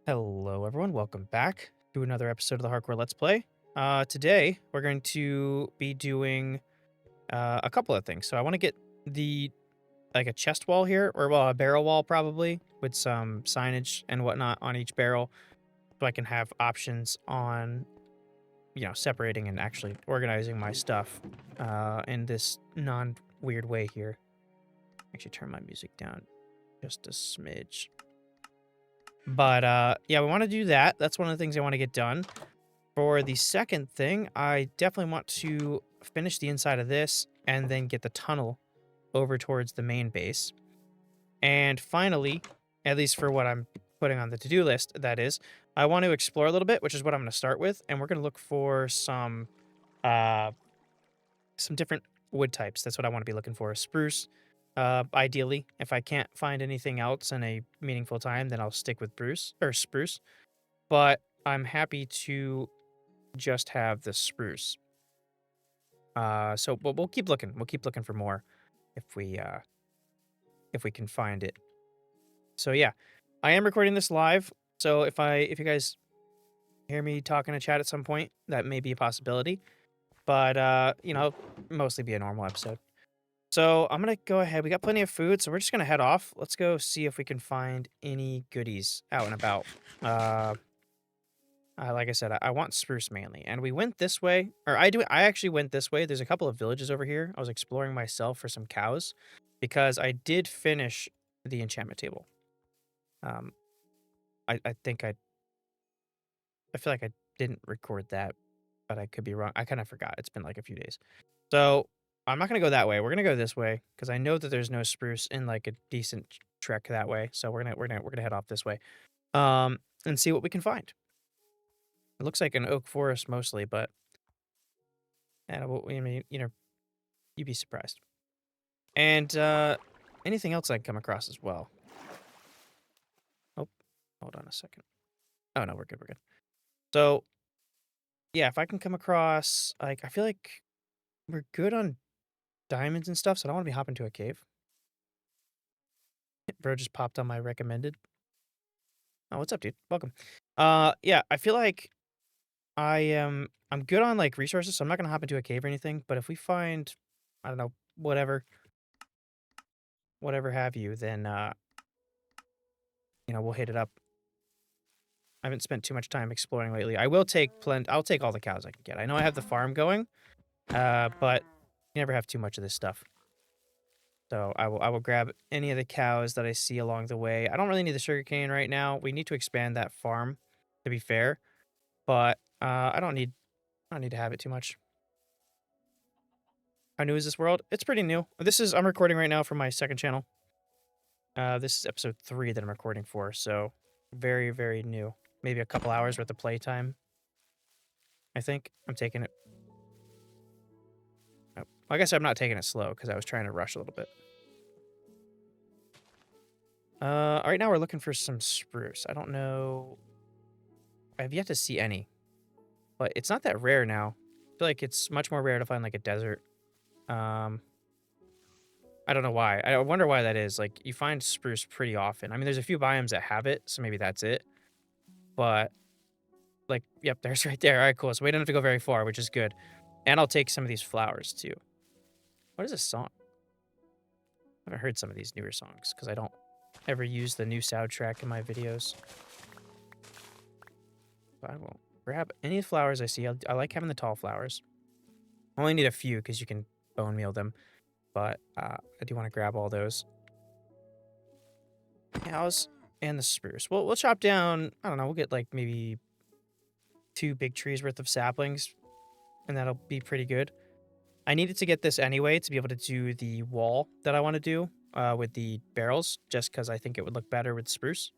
Hello, everyone. Welcome back to another episode of the Hardcore Let's Play. Today, we're going to be doing a couple of things. So I want to get a chest wall here, or well, a barrel wall probably, with some signage and whatnot on each barrel, so I can have options on, separating and actually organizing my stuff in this non-weird way here. Actually, turn my music down just a smidge. But yeah, we want to do that. That's one of the things I want to get done. For the second thing, I definitely want to finish the inside of this and then get the tunnel over towards the main base. And finally, at least for what I'm putting on the to-do list, that is, I want to explore a little bit, which is what I'm going to start with, and we're going to look for uh some different wood types. That's what I want to be looking for. Spruce, ideally. If I can't find anything else in a meaningful time, then I'll stick with spruce. But I'm happy to just have the spruce. But we'll keep looking. We'll keep looking for more if we can find it. So yeah, I am recording this live. So if you guys hear me talking to chat at some point, that may be a possibility. But mostly be a normal episode. So I'm gonna go ahead. We got plenty of food, so we're just gonna head off. Let's go see if we can find any goodies out and about. Uh, like I said, I want spruce mainly, and we went this way, or I do. I actually went this way. There's a couple of villages over here. I was exploring myself for some cows, because I did finish the enchantment table. Um, I think I feel like I didn't record that, but I could be wrong. I kind of forgot. It's been like a few days, so I'm not gonna go that way. We're gonna go this way because I know that there's no spruce in like a decent trek that way. So we're gonna head off this way, and see what we can find. It looks like an oak forest mostly, but I mean, you'd be surprised. And anything else I come across as well. Oh, hold on a second. Oh no, we're good. We're good. So yeah, if I can come across, like, I feel like we're good on diamonds and stuff, so I don't want to be hopping to a cave. Bro just popped on my recommended. Oh, what's up, dude? Welcome. Yeah, I feel like I'm good on like resources, so I'm not gonna hop into a cave or anything. But if we find, I don't know, whatever have you, then we'll hit it up. I haven't spent too much time exploring lately. I will take I'll take all the cows I can get. I know I have the farm going, but you never have too much of this stuff. So I will grab any of the cows that I see along the way. I don't really need the sugarcane right now. We need to expand that farm, to be fair, but I don't need to have it too much. How new is this world? It's pretty new. I'm recording right now from my second channel. This is episode 3 that I'm recording for, so very, very new. Maybe a couple hours worth of playtime. I think I'm taking it. Oh, I guess I'm not taking it slow because I was trying to rush a little bit. Right now we're looking for some spruce. I don't know. I've yet to see any, but it's not that rare now. I feel like it's much more rare to find like a desert. Um, I don't know why. I wonder why that is. Like, you find spruce pretty often. I mean, there's a few biomes that have it, so maybe that's it. But like, yep, there's right there. All right, cool. So we don't have to go very far, which is good. And I'll take some of these flowers too. What is this song? I haven't heard some of these newer songs because I don't ever use the new soundtrack in my videos. But I will grab any flowers I see. I like having the tall flowers. I only need a few because you can bone meal them. But I do want to grab all those cows and the spruce. We'll chop down, I don't know, we'll get like maybe 2 big trees worth of saplings, and that'll be pretty good. I needed to get this anyway to be able to do the wall that I want to do with the barrels, just because I think it would look better with spruce.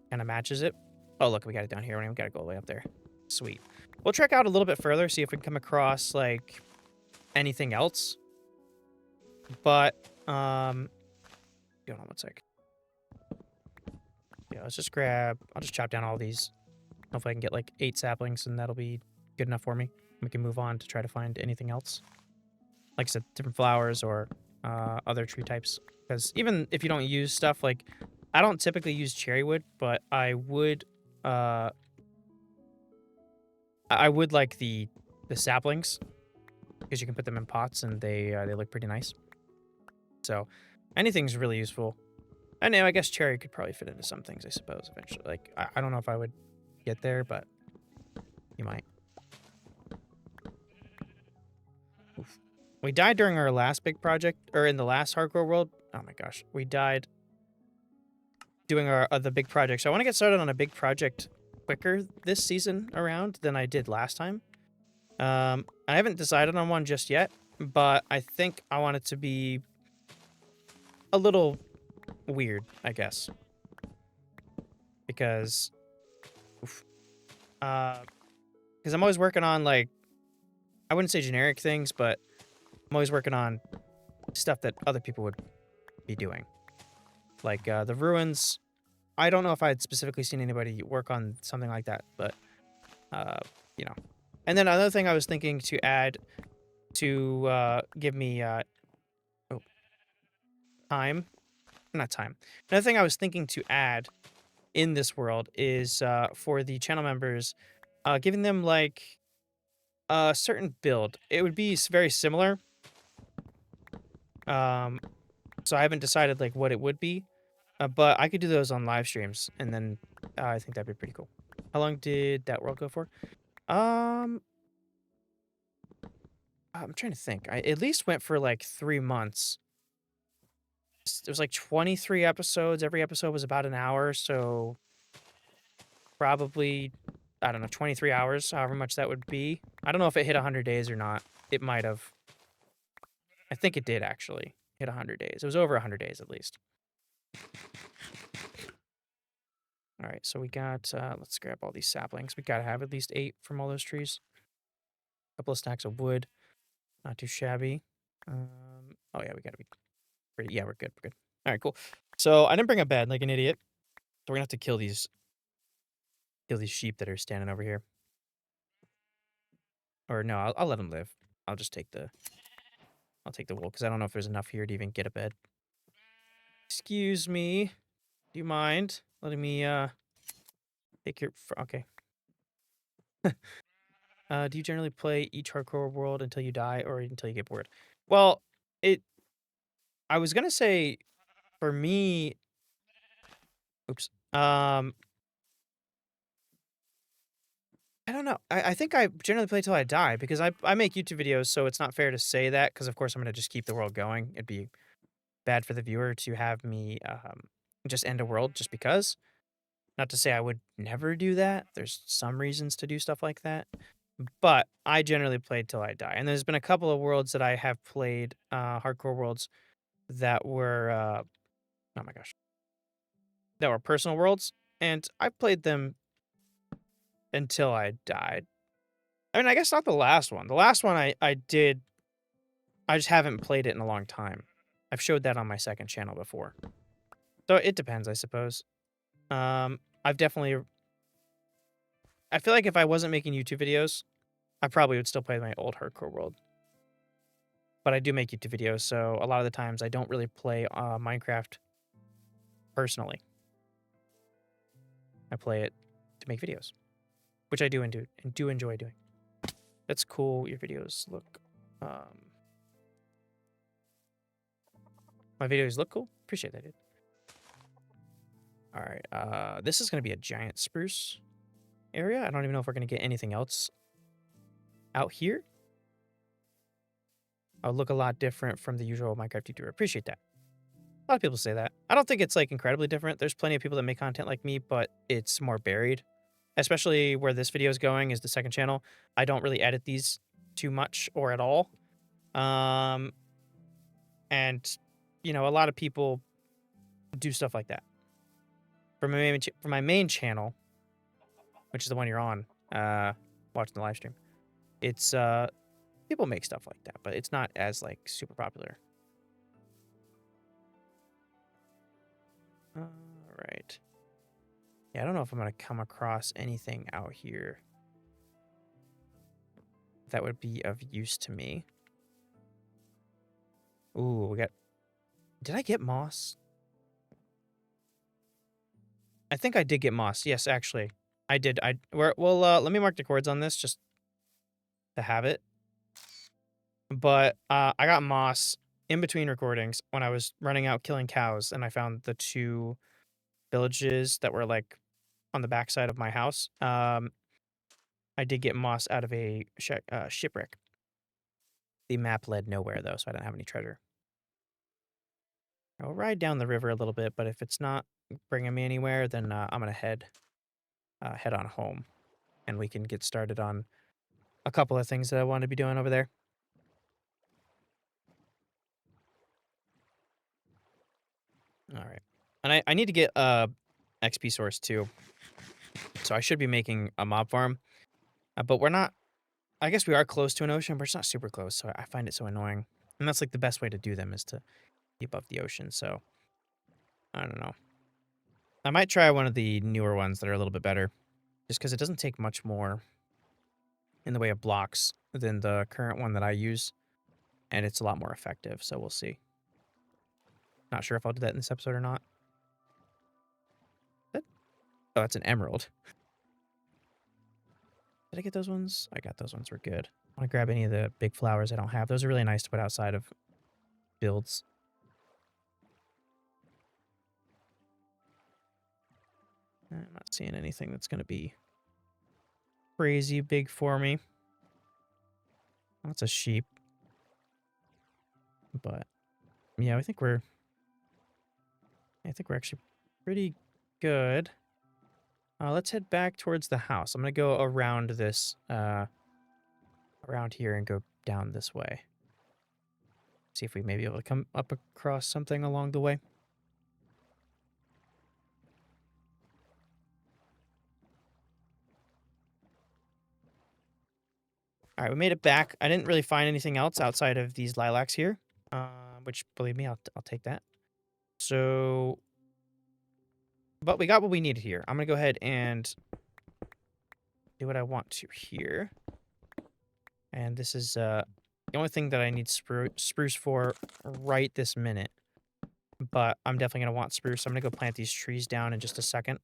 Kind of matches it. Oh, look, we got it down here. We got to go all the way up there. Sweet. We'll trek out a little bit further, see if we can come across like anything else. But hold on one sec. Yeah, I'll just chop down all these. Hopefully I can get like 8 saplings and that'll be good enough for me. We can move on to try to find anything else. Like I said, different flowers or other tree types. Because even if you don't use stuff like, I don't typically use cherry wood, but I would I would like the saplings because you can put them in pots and they look pretty nice. So anything's really useful. I know. I guess cherry could probably fit into some things. I suppose eventually. Like I don't know if I would get there, but you might. Oof. We died during our last big project, or in the last hardcore world. Oh my gosh, we died doing our the big project. So I want to get started on a big project quicker this season around than I did last time. I haven't decided on one just yet, but I think I want it to be a little weird, I guess, because, oof, because I'm always working on like I wouldn't say generic things, but I'm always working on stuff that other people would be doing, like the ruins. I don't know if I had specifically seen anybody work on something like that, but uh, you know. And then another thing I was thinking to add to give me oh, time, not time. Another thing I was thinking to add in this world is for the channel members, giving them like a certain build. It would be very similar. Um, so I haven't decided like what it would be, but I could do those on live streams, and then I think that'd be pretty cool. How long did that world go for? Um, I'm trying to think. I at least went for like 3 months. It was like 23 episodes. Every episode was about an hour, so probably, I don't know, 23 hours, however much that would be. I don't know if it hit 100 days or not. It might have. I think it did actually hit 100 days. It was over 100 days at least. All right, so we got, let's grab all these saplings. We gotta have at least 8 from all those trees. A couple of stacks of wood. Not too shabby. Oh yeah, we gotta be pretty, yeah, we're good, we're good. All right, cool. So I didn't bring a bed like an idiot. So we're gonna have to kill these sheep that are standing over here. Or no, I'll let them live. I'll just take the wool because I don't know if there's enough here to even get a bed. Excuse me. Do you mind letting me take your okay. Do you generally play each hardcore world until you die or until you get bored? Well, I was gonna say for me, oops. I don't know. I think I generally play till I die because I make YouTube videos, so it's not fair to say that because of course I'm gonna just keep the world going. It'd be bad for the viewer to have me just end a world just because. Not to say I would never do that. There's some reasons to do stuff like that. But I generally play till I die. And there's been a couple of worlds that I have played, hardcore worlds that were oh my gosh. That were personal worlds. And I played them until I died. I mean, I guess not the last one. The last one I did I just haven't played it in a long time. I've showed that on my second channel before. So it depends, I suppose. I've definitely I feel like if I wasn't making YouTube videos, I probably would still play my old hardcore world. But I do make YouTube videos, so a lot of the times I don't really play Minecraft personally. I play it to make videos, which I do enjoy doing. That's cool. Your videos look. My videos look cool. Appreciate that, dude. All right. This is gonna be a giant spruce area. I don't even know if we're gonna get anything else out here. I'll look a lot different from the usual Minecraft YouTuber. Appreciate that. A lot of people say that. I don't think it's like incredibly different. There's plenty of people that make content like me, but it's more buried. Especially where this video is going is the second channel. I don't really edit these too much or at all. And you know, a lot of people do stuff like that. For my main channel, which is the one you're on, watching the live stream, it's people make stuff like that, but it's not as like super popular. All right. Yeah, I don't know if I'm gonna come across anything out here that would be of use to me. Ooh, we got. Did I get moss? I think I did get moss. Yes, actually. I did. Let me mark the chords on this just to have it. But I got moss in between recordings when I was running out killing cows, and I found the two villages that were like on the backside of my house. I did get moss out of a shipwreck. The map led nowhere though, so I didn't have any treasure. I'll ride down the river a little bit, but if it's not bringing me anywhere, then I'm gonna head on home, and we can get started on a couple of things that I want to be doing over there. All right, and I need to get XP source too, so I should be making a mob farm, but we're not. I guess we are close to an ocean, but it's not super close, so I find it so annoying. And that's like the best way to do them is to be above the ocean. So I don't know. I might try one of the newer ones that are a little bit better, just because it doesn't take much more in the way of blocks than the current one that I use, and it's a lot more effective. So we'll see. Not sure if I'll do that in this episode or not. Oh, that's an emerald. Did I get those ones? I got those ones. We're good. I want to grab any of the big flowers I don't have. Those are really nice to put outside of builds. I'm not seeing anything that's going to be crazy big for me. That's a sheep. But yeah, I think we're actually pretty good. Let's head back towards the house. I'm going to go around this around here and go down this way. See if we may be able to come up across something along the way. All right, we made it back. I didn't really find anything else outside of these lilacs here, which, believe me, I'll take that. So, but we got what we needed here. I'm going to go ahead and do what I want to here. And this is the only thing that I need spruce for right this minute. But I'm definitely going to want spruce. So I'm going to go plant these trees down in just a second.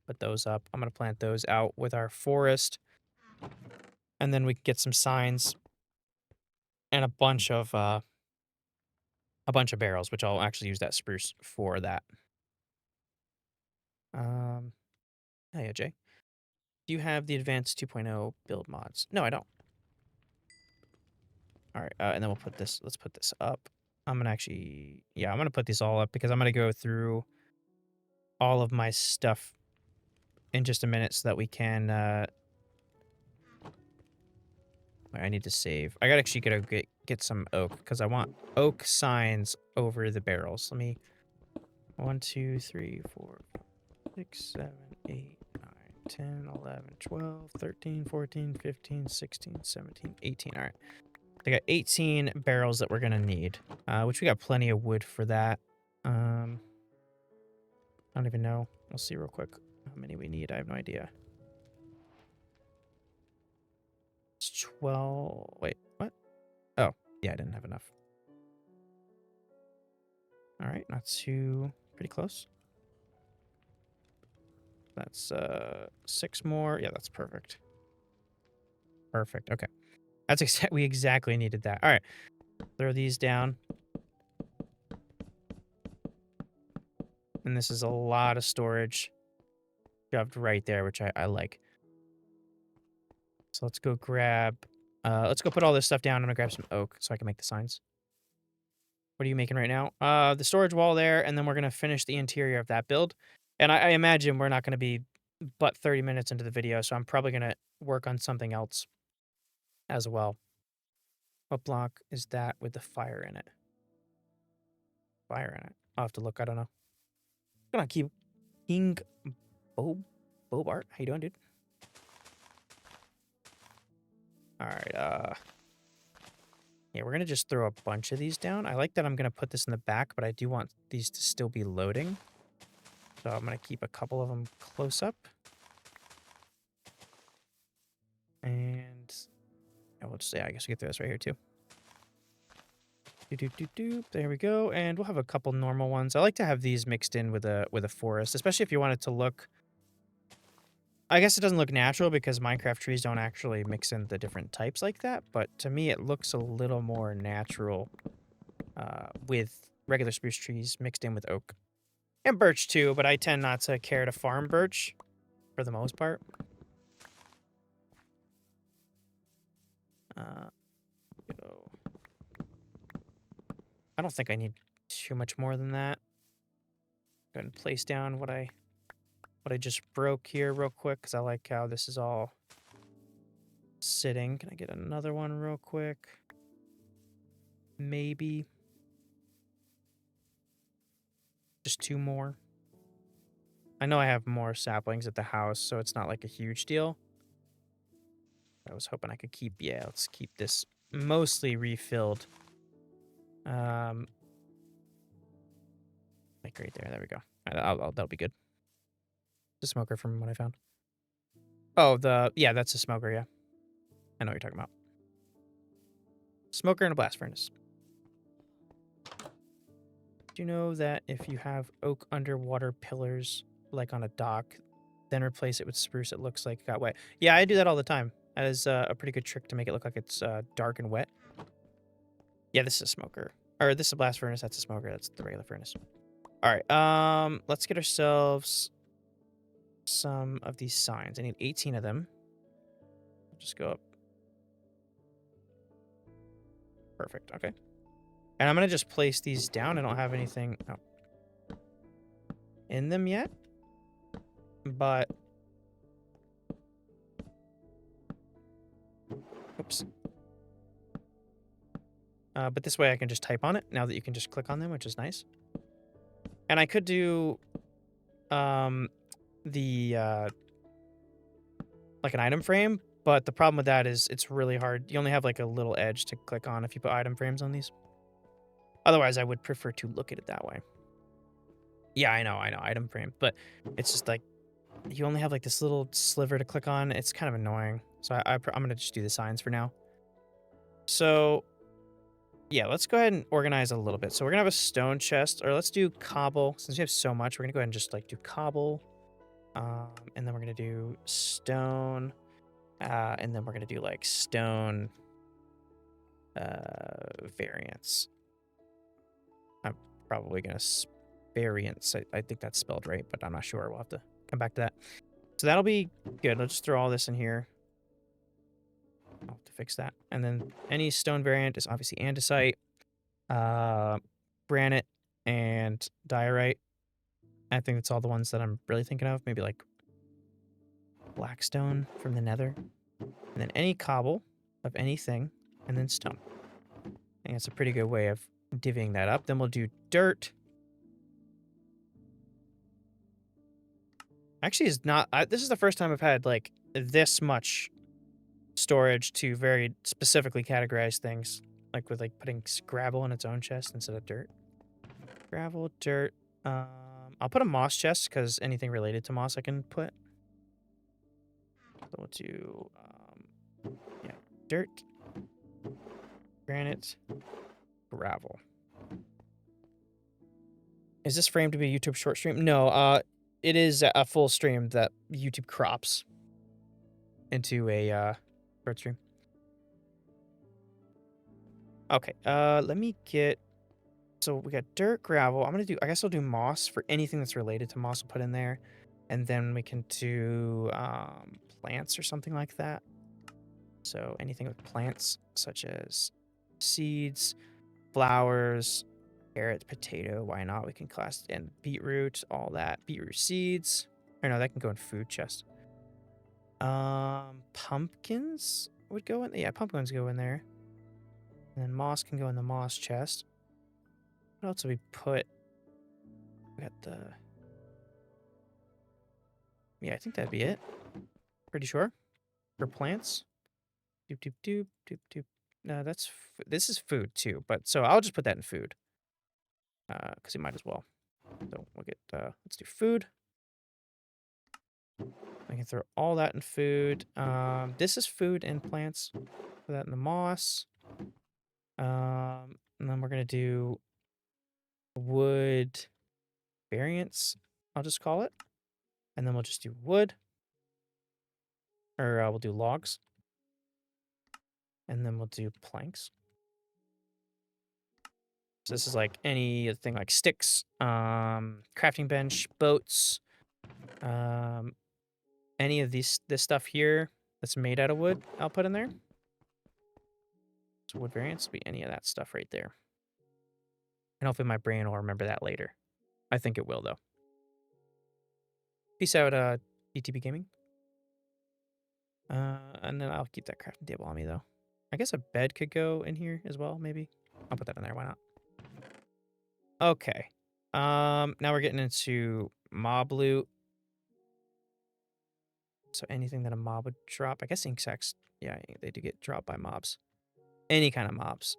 Put those up. I'm going to plant those out with our forest. And then we can get some signs and a bunch of barrels, which I'll actually use that spruce for that. Hey, Jay. Do you have the advanced 2.0 build mods? No, I don't. All right, and then we'll put this. Let's put this up. I'm gonna actually, yeah, I'm gonna put these all up because I'm gonna go through all of my stuff in just a minute so that we can. I need to save. I gotta actually get some oak because I want oak signs over the barrels. Let me. 1, 2, 3, 4, 6, 7, 8, 9, 10, 11, 12, 13, 14, 15, 16, 17, 18. All right. I got 18 barrels that we're going to need, which we got plenty of wood for that. I don't even know. We'll see real quick how many we need. I have no idea. It's 12. Wait, what? Oh, yeah, I didn't have enough. All right, not too... Pretty close. That's 6 more. Yeah, that's perfect. Perfect. Okay. That's we exactly needed that. All right. Throw these down. And this is a lot of storage shoved right there, which I like. So let's go grab... let's go put all this stuff down. I'm going to grab some oak so I can make the signs. What are you making right now? The storage wall there, and then we're going to finish the interior of that build. And I imagine we're not going to be but 30 minutes into the video, so I'm probably going to work on something else as well. What block is that with the fire in it? Fire in it. I'll have to look. I don't know. I'm going to keep King Bobart. How you doing, dude? All right. Yeah, we're going to just throw a bunch of these down. I like that I'm going to put this in the back, but I do want these to still be loading. So I'm going to keep a couple of them close up. And we'll just say, I guess we get through this right here too. There we go. And we'll have a couple normal ones. I like to have these mixed in with a forest, especially if you want it to look I guess it doesn't look natural because Minecraft trees don't actually mix in the different types like that, but to me it looks a little more natural with regular spruce trees mixed in with oak. And birch too, but I tend not to care to farm birch for the most part. So I don't think I need too much more than that. Go ahead and place down what I just broke here real quick because I like how this is all sitting. Can I get another one real quick? Maybe. Just 2 more. I know I have more saplings at the house, so it's not like a huge deal. I was hoping I could keep, yeah, let's keep this mostly refilled. Like right there, there we go. That'll be good. The smoker from what I found. Oh, yeah, that's a smoker, yeah. I know what you're talking about. Smoker and a blast furnace. Do you know that if you have oak underwater pillars, like on a dock, then replace it with spruce, it looks like it got wet? Yeah, I do that all the time. That is a pretty good trick to make it look like it's dark and wet. Yeah, this is a smoker. Or this is a blast furnace, that's a smoker, that's the regular furnace. Alright, let's get ourselves some of these signs. I need 18 of them. Just go up. Perfect, okay. And I'm gonna just place these down. I don't have anything in them yet. But oops. But this way I can just type on it now that you can just click on them, which is nice. And I could do like an item frame, but the problem with that is it's really hard. You only have like a little edge to click on if you put item frames on these. Otherwise, I would prefer to look at it that way. Yeah, I know, item frame. But it's just like, you only have like this little sliver to click on. It's kind of annoying. So I'm going to just do the signs for now. So, yeah, let's go ahead and organize a little bit. So we're going to have a stone chest, or let's do cobble. Since we have so much, we're going to go ahead and just like do cobble. And then we're going to do stone. And then we're going to do like stone variants. I'm probably going to variants. I think that's spelled right, but I'm not sure. We'll have to come back to that. So that'll be good. I'll just throw all this in here. I'll have to fix that. And then any stone variant is obviously andesite, granite, and diorite. I think that's all the ones that I'm really thinking of. Maybe like blackstone from the nether. And then any cobble of anything, and then stone. I think that's a pretty good way of divvying that up. Then we'll do dirt. Actually, is not. This is the first time I've had like this much storage to very specifically categorize things, like with like putting gravel in its own chest instead of dirt. Gravel, dirt. I'll put a moss chest because anything related to moss I can put. So we'll do yeah, dirt, granite, gravel. Is this framed to be a YouTube short stream? No, it is a full stream that YouTube crops into a short stream. Okay, let me get... So we got dirt, gravel. I guess I'll do moss for anything that's related to moss. I'll put in there. And then we can do plants or something like that. So anything with plants, such as seeds, flowers, carrot, potato, why not? We can class in beetroot, all that. Beetroot seeds. Or no, that can go in food chest. Pumpkins would go in. Yeah, pumpkins go in there. And then moss can go in the moss chest. What else do we put? We got the... Yeah, I think that'd be it. Pretty sure. For plants. Doop, doop, doop, doop, doop. No, this is food too, but so I'll just put that in food. Because you might as well. So we'll get, let's do food. I can throw all that in food. This is food and plants. Put that in the moss. And then we're going to do wood variants, I'll just call it. And then we'll just do wood. or we'll do logs. And then we'll do planks. So this is like anything like sticks, crafting bench, boats, any of this stuff here that's made out of wood, I'll put in there. So wood variants will be any of that stuff right there. And hopefully my brain will remember that later. I think it will, though. Peace out, DTB Gaming. And then I'll keep that crafting table on me, though. I guess a bed could go in here as well, maybe. I'll put that in there. Why not? Okay. Now we're getting into mob loot. So anything that a mob would drop. I guess ink sacs, yeah, they do get dropped by mobs. Any kind of mobs.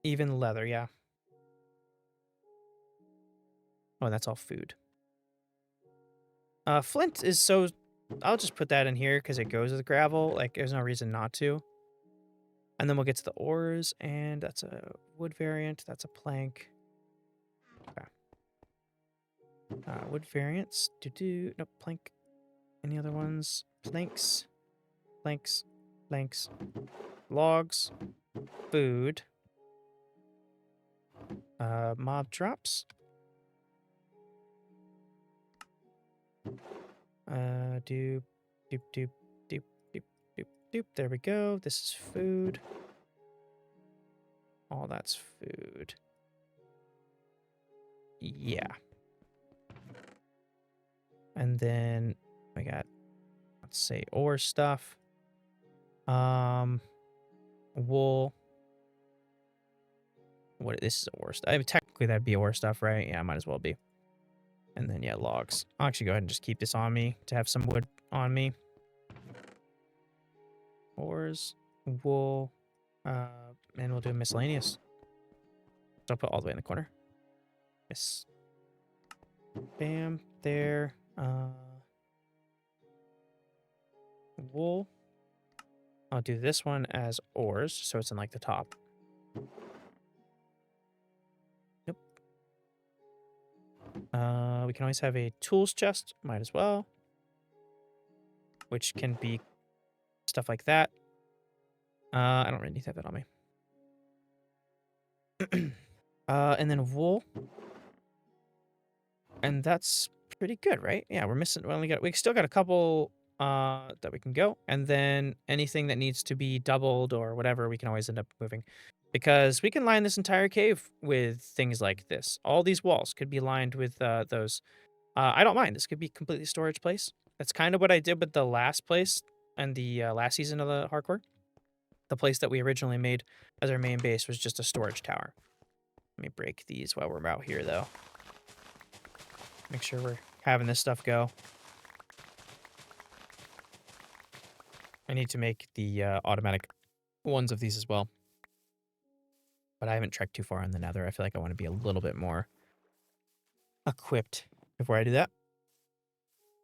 Even leather, yeah. Oh, that's all food. Flint is so... I'll just put that in here because it goes with gravel. Like, there's no reason not to. And then we'll get to the ores, and that's a wood variant. That's a plank. Okay. Wood variants. Nope, plank. Any other ones? Planks. Planks. Planks. Logs. Food. Mob drops. Doop, doop, doop, doop, doop, doop, doop. There we go. This is food. All that's food. Yeah. And then we got, let's say, ore stuff. Wool. This is ore stuff. I mean, technically that'd be ore stuff, right? Yeah, might as well be. And then, yeah, logs. I'll actually go ahead and just keep this on me to have some wood on me. Ores, wool, and we'll do miscellaneous. So I'll put all the way in the corner. Yes. Bam, there. Wool. I'll do this one as ores, so it's in like the top. Yep. We can always have a tools chest, might as well. Which can be stuff like that. I don't really need to have that on me. And then wool. And that's pretty good, right? Yeah, we're missing. We still got a couple that we can go, and then anything that needs to be doubled or whatever, we can always end up moving, because we can line this entire cave with things like this. All these walls could be lined with those. I don't mind. This could be completely storage place. That's kind of what I did with the last place and the last season of the hardcore. The place that we originally made as our main base was just a storage tower. Let me break these while we're out here, though. Make sure we're having this stuff go. I need to make the automatic ones of these as well. But I haven't trekked too far on the nether. I feel like I want to be a little bit more equipped before I do that.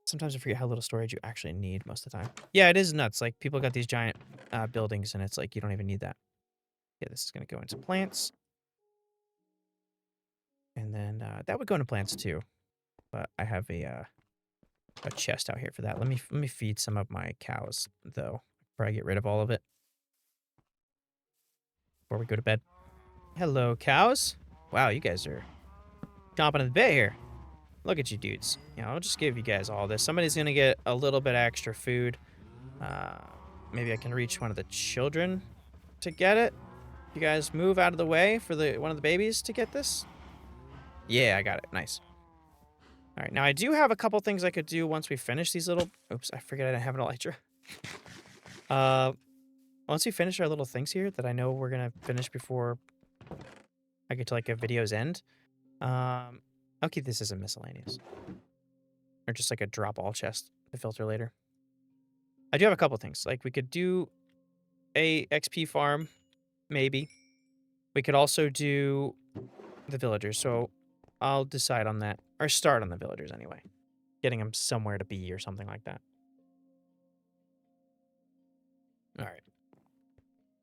Sometimes I forget how little storage you actually need most of the time. Yeah, it is nuts. Like, people got these giant buildings, and it's like, you don't even need that. Yeah, this is going to go into plants. And then that would go into plants too. But I have a chest out here for that. Let me feed some of my cows, though, before I get rid of all of it. Before we go to bed. Hello, cows. Wow, you guys are chomping at the bit here. Look at you dudes. You know, I'll just give you guys all this. Somebody's going to get a little bit extra food. Maybe I can reach one of the children to get it. You guys move out of the way for one of the babies to get this. Yeah, I got it. Nice. All right, now I do have a couple things I could do once we finish these little... Oops, I forget I didn't have an elytra. Once we finish our little things here that I know we're going to finish before I get to, like, a video's end, I'll keep this as a miscellaneous. Or just, like, a drop-all chest to filter later. I do have a couple things. Like, we could do a XP farm, maybe. We could also do the villagers, so I'll decide on that. Or start on the villagers, anyway. Getting them somewhere to be or something like that. All right.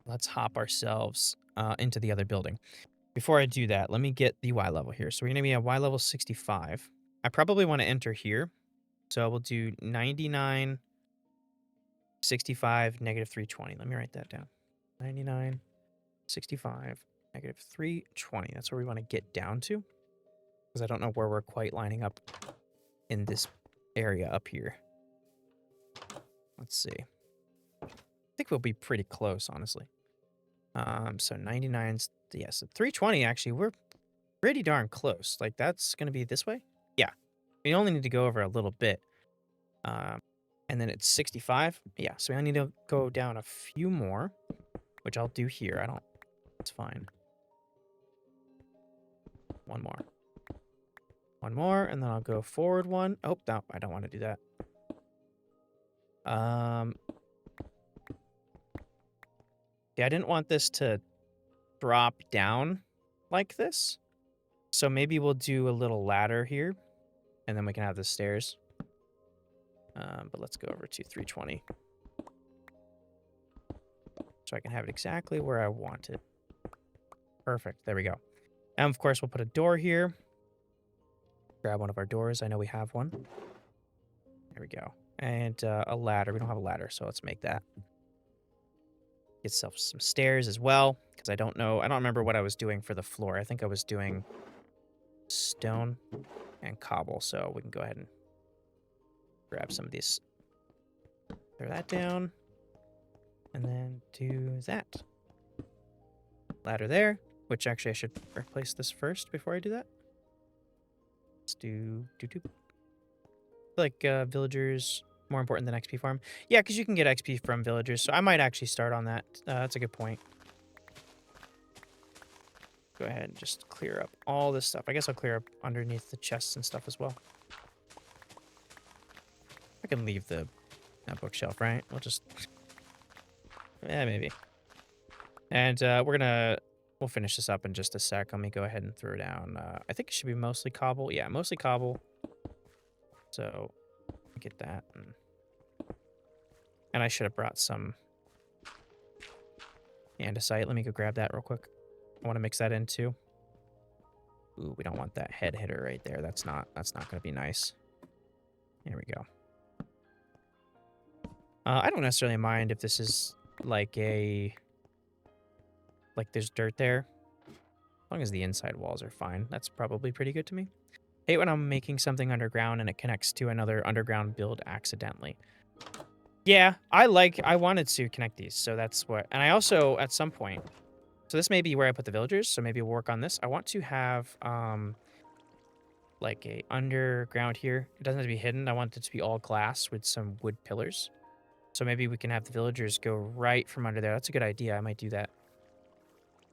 Let's hop ourselves into the other building. Before I do that, let me get the Y level here. So we're going to be at Y level 65. I probably want to enter here. So I will do 99 65, negative 320. Let me write that down. 99, 65, negative 320. That's where we want to get down to. Because I don't know where we're quite lining up in this area up here. Let's see. I think we'll be pretty close, honestly. So 99's, yeah, so 320, actually, we're pretty darn close. Like, that's going to be this way? Yeah. We only need to go over a little bit. And then it's 65. Yeah, so I need to go down a few more, which I'll do here. It's fine. One more. One more, and then I'll go forward one. Oh, no, I don't want to do that. Yeah, I didn't want this to drop down like this. So maybe we'll do a little ladder here, and then we can have the stairs. But let's go over to 320. So I can have it exactly where I want it. Perfect. There we go. And of course, we'll put a door here. Grab one of our doors. I know we have one. There we go. And a ladder. We don't have a ladder, so let's make that. Get yourself some stairs as well, because I don't know. I don't remember what I was doing for the floor. I think I was doing stone and cobble, so we can go ahead and grab some of these. Throw that down. And then do that. Ladder there, which actually I should replace this first before I do that. Let's do. Like villagers more important than XP farm. Yeah, because you can get XP from villagers, so I might actually start on that. That's a good point. Go ahead and just clear up all this stuff. I guess I'll clear up underneath the chests and stuff as well. I can leave that bookshelf, right? We'll just... Yeah, maybe. And we'll finish this up in just a sec. Let me go ahead and throw down... I think it should be mostly cobble. Yeah, mostly cobble. So, get that. And I should have brought some andesite. Let me go grab that real quick. I want to mix that in too. Ooh, we don't want that head hitter right there. That's not going to be nice. There we go. I don't necessarily mind if this is like there's dirt there. As long as the inside walls are fine. That's probably pretty good to me. Hate when I'm making something underground and it connects to another underground build accidentally. Yeah, I wanted to connect these, so that's what... And I also, at some point... So this may be where I put the villagers, so maybe we'll work on this. I want to have, like a underground here. It doesn't have to be hidden. I want it to be all glass with some wood pillars. So maybe we can have the villagers go right from under there. That's a good idea. I might do that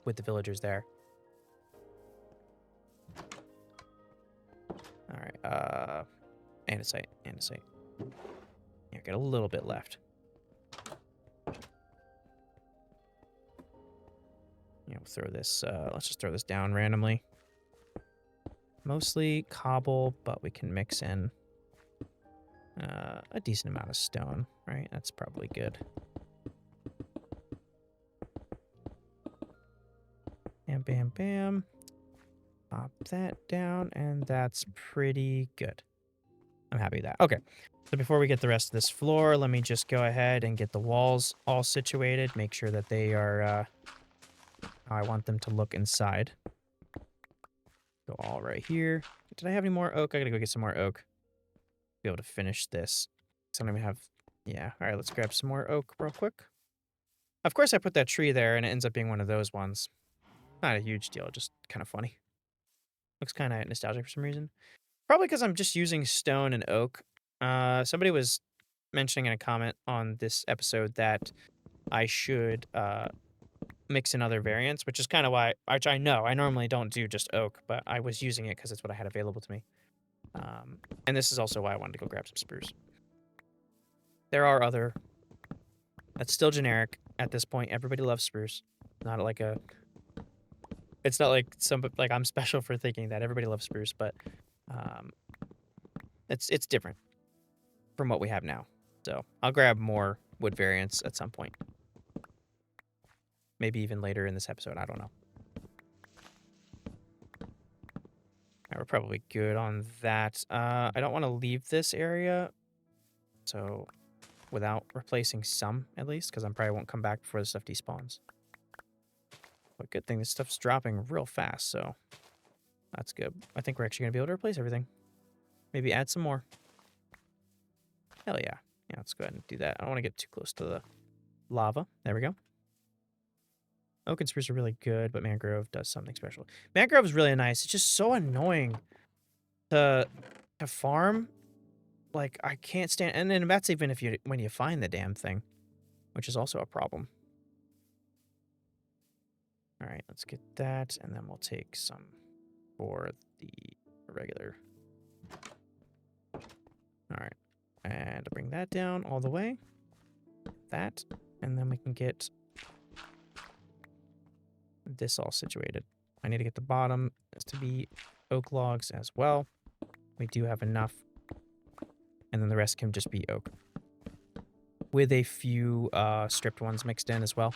with the villagers there. All right, andesite. Yeah, got a little bit left. Yeah, we'll throw this, let's just throw this down randomly. Mostly cobble, but we can mix in a decent amount of stone, right? That's probably good. Bam, bam, bam. Pop that down, and that's pretty good. I'm happy with that. Okay, so before we get the rest of this floor, let me just go ahead and get the walls all situated. Make sure that they are how I want them to look inside. Go all right here. Did I have any more oak? I gotta go get some more oak. Be able to finish this. So I'm gonna have... Yeah, all right, let's grab some more oak real quick. Of course, I put that tree there, and it ends up being one of those ones. Not a huge deal, just kind of funny. Looks kind of nostalgic for some reason. Probably because I'm just using stone and oak. Somebody was mentioning in a comment on this episode that I should mix in other variants, which is kind of why, which I know, I normally don't do just oak, but I was using it because it's what I had available to me. And this is also why I wanted to go grab some spruce. There are other... That's still generic at this point. Everybody loves spruce. Not like a... It's not like like I'm special for thinking that everybody loves spruce, but it's different from what we have now. So I'll grab more wood variants at some point. Maybe even later in this episode. I don't know. Right, we're probably good on that. I don't want to leave this area. So without replacing some, at least, because I probably won't come back before the stuff despawns. But good thing this stuff's dropping real fast, so that's good. I think we're actually going to be able to replace everything. Maybe add some more. Hell yeah. Yeah, let's go ahead and do that. I don't want to get too close to the lava. There we go. Oak and spruce are really good, but mangrove does something special. Mangrove is really nice. It's just so annoying to farm. Like, I can't stand... And then that's even if when you find the damn thing, which is also a problem. All right, let's get that, and then we'll take some for the regular. All right, and bring that down all the way. That, and then we can get this all situated. I need to get the bottom to be oak logs as well. We do have enough, and then the rest can just be oak, with a few stripped ones mixed in as well,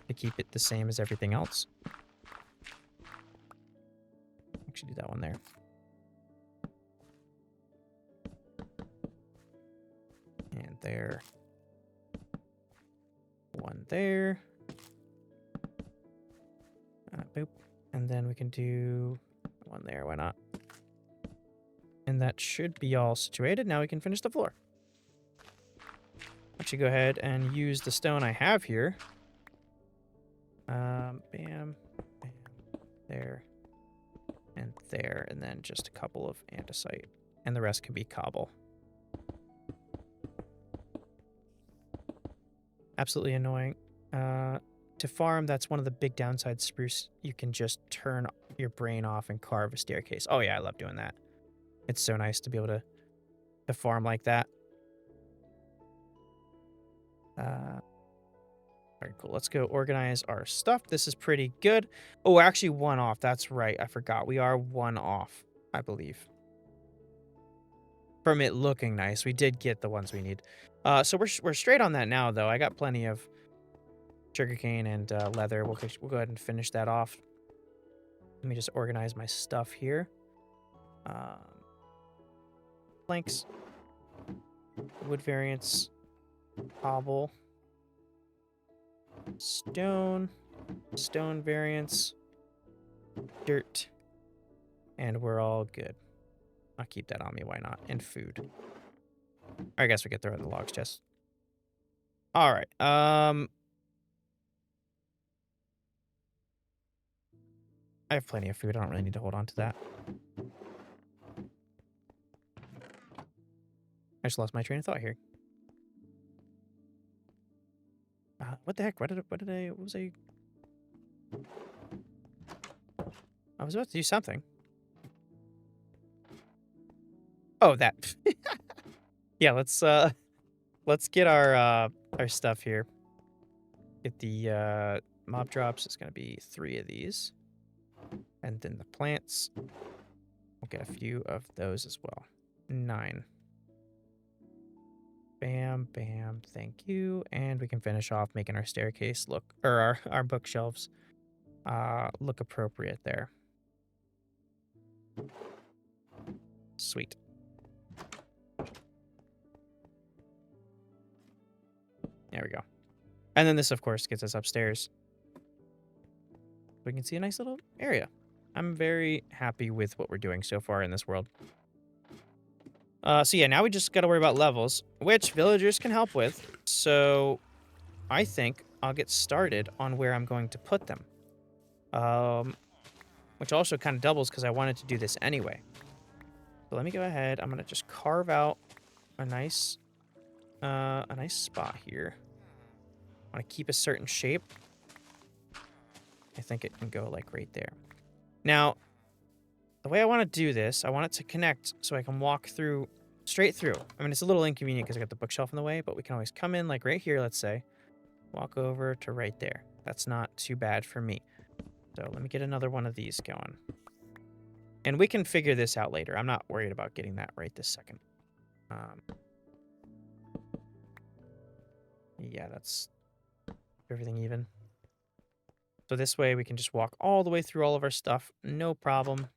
to keep it the same as everything else. Actually, do that one there. And there. One there. Boop. And then we can do one there. Why not? And that should be all situated. Now we can finish the floor. Actually, go ahead and use the stone I have here. Bam, bam, there, and there, and then just a couple of andesite. And the rest can be cobble. Absolutely annoying. To farm, that's one of the big downsides spruce. You can just turn your brain off and carve a staircase. Oh yeah, I love doing that. It's so nice to be able to farm like that. Very cool. Let's go organize our stuff. This is pretty good. Oh, we're actually one off. That's right. I forgot. We are one off, I believe. From it looking nice. We did get the ones we need. So we're straight on that now, though. I got plenty of sugarcane and leather. We'll go ahead and finish that off. Let me just organize my stuff here. Planks. Wood variants. Cobble. Stone variants, dirt, and we're all good. I'll keep that on me, why not? And food. I guess we could throw in the logs chest. All right. I have plenty of food. I don't really need to hold on to that. I just lost my train of thought here. What the heck? What was I was about to do something. Oh, that. Yeah, let's get our stuff here. Get the mob drops. It's gonna be 3 of these. And then the plants. We'll get a few of those as well. 9. Bam, bam, thank you. And we can finish off making our staircase look, or our bookshelves look appropriate there. Sweet. There we go. And then this, of course, gets us upstairs. We can see a nice little area. I'm very happy with what we're doing so far in this world. So yeah, now we just got to worry about levels, which villagers can help with. So I think I'll get started on where I'm going to put them. Which also kind of doubles because I wanted to do this anyway. So let me go ahead. I'm going to just carve out a nice spot here. I want to keep a certain shape. I think it can go like right there. Now, the way I want to do this, I want it to connect so I can walk through, straight through. I mean, it's a little inconvenient because I got the bookshelf in the way, but we can always come in like right here, let's say. Walk over to right there. That's not too bad for me. So let me get another one of these going. And we can figure this out later. I'm not worried about getting that right this second. Yeah, that's everything even. So this way we can just walk all the way through all of our stuff. No problem.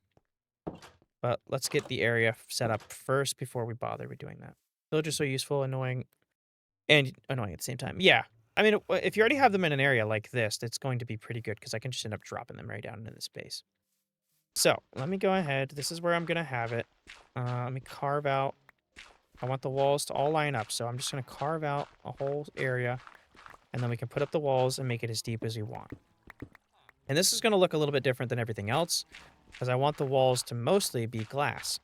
But let's get the area set up first before we bother with doing that. Villagers are so useful, annoying. and annoying at the same time. Yeah. I mean, if you already have them in an area like this, it's going to be pretty good because I can just end up dropping them right down into the space. So let me go ahead. This is where I'm going to have it. Let me carve out. I want the walls to all line up. So I'm just going to carve out a whole area, and then we can put up the walls and make it as deep as we want. And this is going to look a little bit different than everything else because I want the walls to mostly be glass.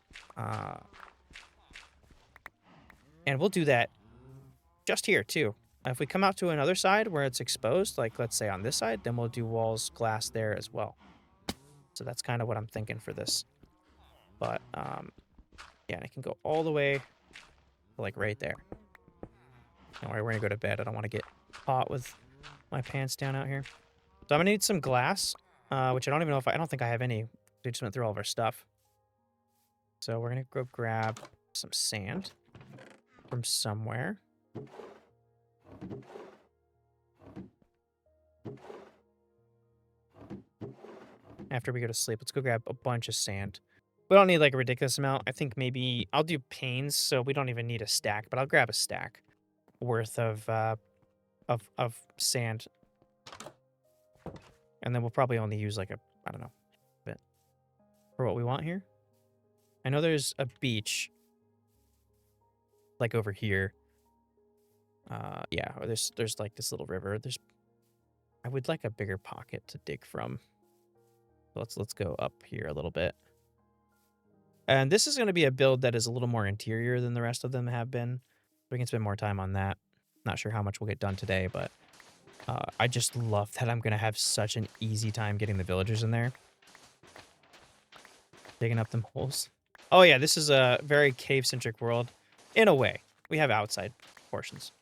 And we'll do that just here too. If we come out to another side where it's exposed, like let's say on this side, then we'll do walls glass there as well. So that's kind of what I'm thinking for this. But yeah, and it can go all the way to like right there. Don't worry, we're gonna go to bed. I don't want to get caught with my pants down out here. So I'm gonna need some glass, which I don't even know if I don't think I have any. We just went through all of our stuff. So we're gonna go grab some sand from somewhere. After we go to sleep, let's go grab a bunch of sand. We don't need like a ridiculous amount. I think maybe I'll do panes, so we don't even need a stack, but I'll grab a stack worth of sand. And then we'll probably only use like I don't know, bit for what we want here. I know there's a beach like over here. Yeah, or there's like this little river. I would like a bigger pocket to dig from. Let's go up here a little bit. And this is going to be a build that is a little more interior than the rest of them have been. We can spend more time on that. Not sure how much we'll get done today, but I just love that I'm going to have such an easy time getting the villagers in there. Digging up them holes. Oh yeah, this is a very cave-centric world. In a way. We have outside portions.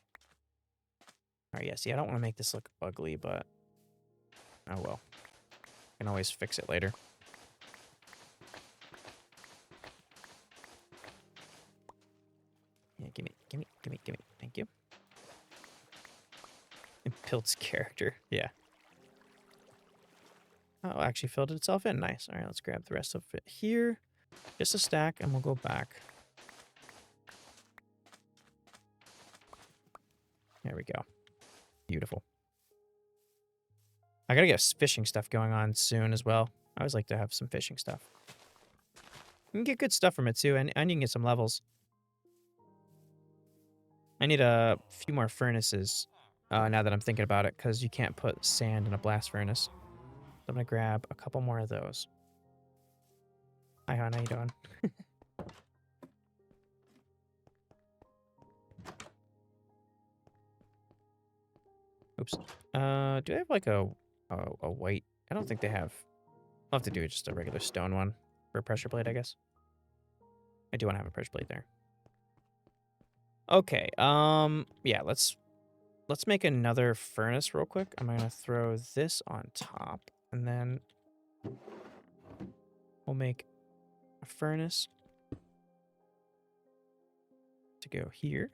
Alright, yeah, see, I don't want to make this look ugly, but oh well. I can always fix it later. Yeah, gimme. Thank you. It builds character. Yeah. Oh, actually filled itself in. Nice. All right, let's grab the rest of it here. Just a stack, and we'll go back. There we go. Beautiful. I gotta get fishing stuff going on soon as well. I always like to have some fishing stuff. You can get good stuff from it too, and you can get some levels. I need a few more furnaces now that I'm thinking about it, because you can't put sand in a blast furnace. So I'm gonna grab a couple more of those. Hi, hon, how you doing? Oops. Do I have like a white? I don't think they have. I'll have to do just a regular stone one for a pressure plate, I guess. I do want to have a pressure plate there. Okay. Yeah. Let's make another furnace real quick. I'm gonna throw this on top, and then we'll make a furnace to go here.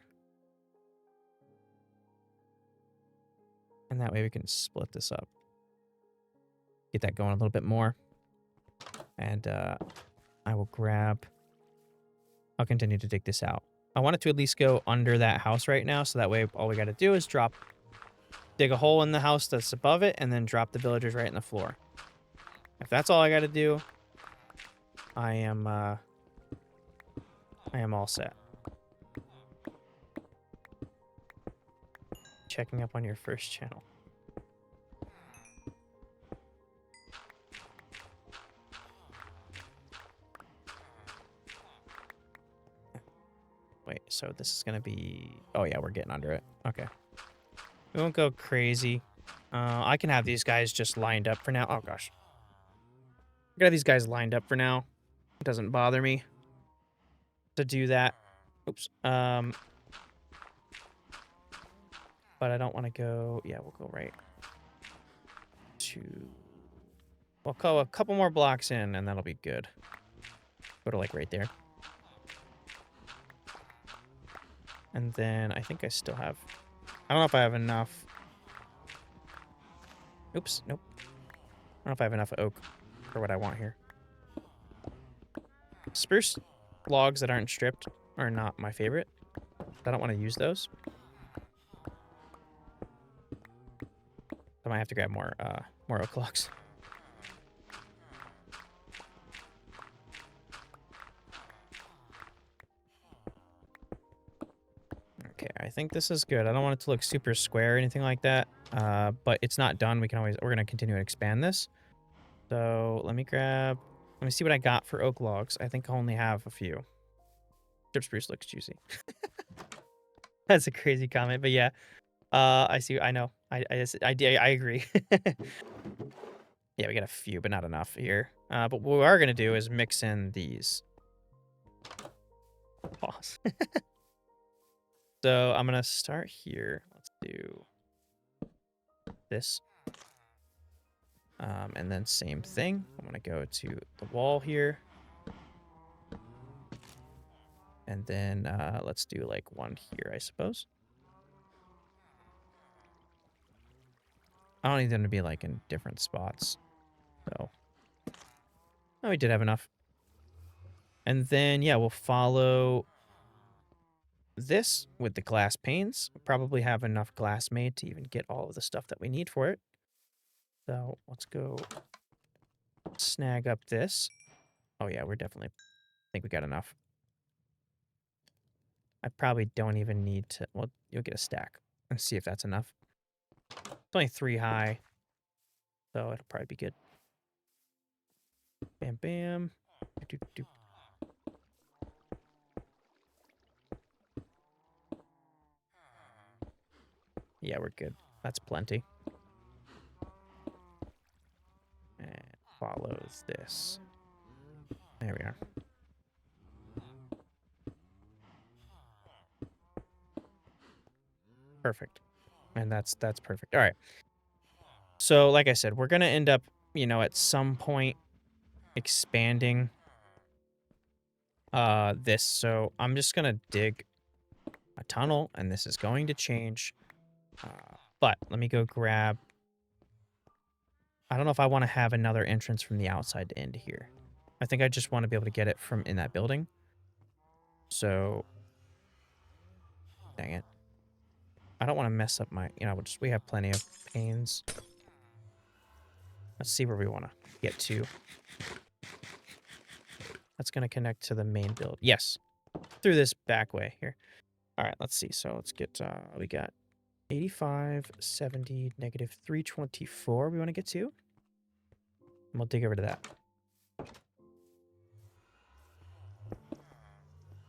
And that way we can split this up. Get that going a little bit more. And I will grab... I'll continue to dig this out. I want it to at least go under that house right now, so that way all we got to do is dig a hole in the house that's above it, and then drop the villagers right in the floor. If that's all I got to do, I am all set. Checking up on your first channel. Wait, so this is gonna be... Oh yeah, we're getting under it. Okay. We won't go crazy. I can have these guys just lined up for now. Oh gosh. I can have these guys lined up for now. It doesn't bother me to do that. Oops. But I don't want to go... Yeah, we'll go right to... We'll go a couple more blocks in, and that'll be good. Go to, like, right there. And then I think I still have... I don't know if I have enough... Oops, nope. I don't know if I have enough oak for what I want here. Spruce logs that aren't stripped are not my favorite. I don't want to use those. I might have to grab more oak logs. Okay, I think this is good. I don't want it to look super square or anything like that. But it's not done. We're gonna continue to expand this. So let me see what I got for oak logs. I think I only have a few. Strip spruce looks juicy. That's a crazy comment, but yeah. I see. I know. I agree. Yeah, we got a few, but not enough here. But what we are gonna do is mix in these. Pause. So I'm gonna start here. Let's do this. And then same thing. I'm gonna go to the wall here. And then let's do like one here, I suppose. I don't need them to be like in different spots. So, oh, we did have enough. And then, yeah, we'll follow this with the glass panes. We'll probably have enough glass made to even get all of the stuff that we need for it. So let's go snag up this. Oh yeah, I think we got enough. I probably don't even need to, well, you'll get a stack and see if that's enough. It's only 3 high, so it'll probably be good. Bam, bam. Doop, doop. Yeah, we're good. That's plenty. And follows this. There we are. Perfect. And that's perfect. All right. So, like I said, we're going to end up, at some point expanding this. So, I'm just going to dig a tunnel and this is going to change. But let me go grab, I don't know if I want to have another entrance from the outside to end here. I think I just want to be able to get it from in that building. So, dang it. I don't want to mess up my, we have plenty of panes. Let's see where we want to get to. That's going to connect to the main build. Yes. Through this back way here. All right, let's see. So let's get, we got 85, 70, negative 324 we want to get to. And we'll dig over to that. All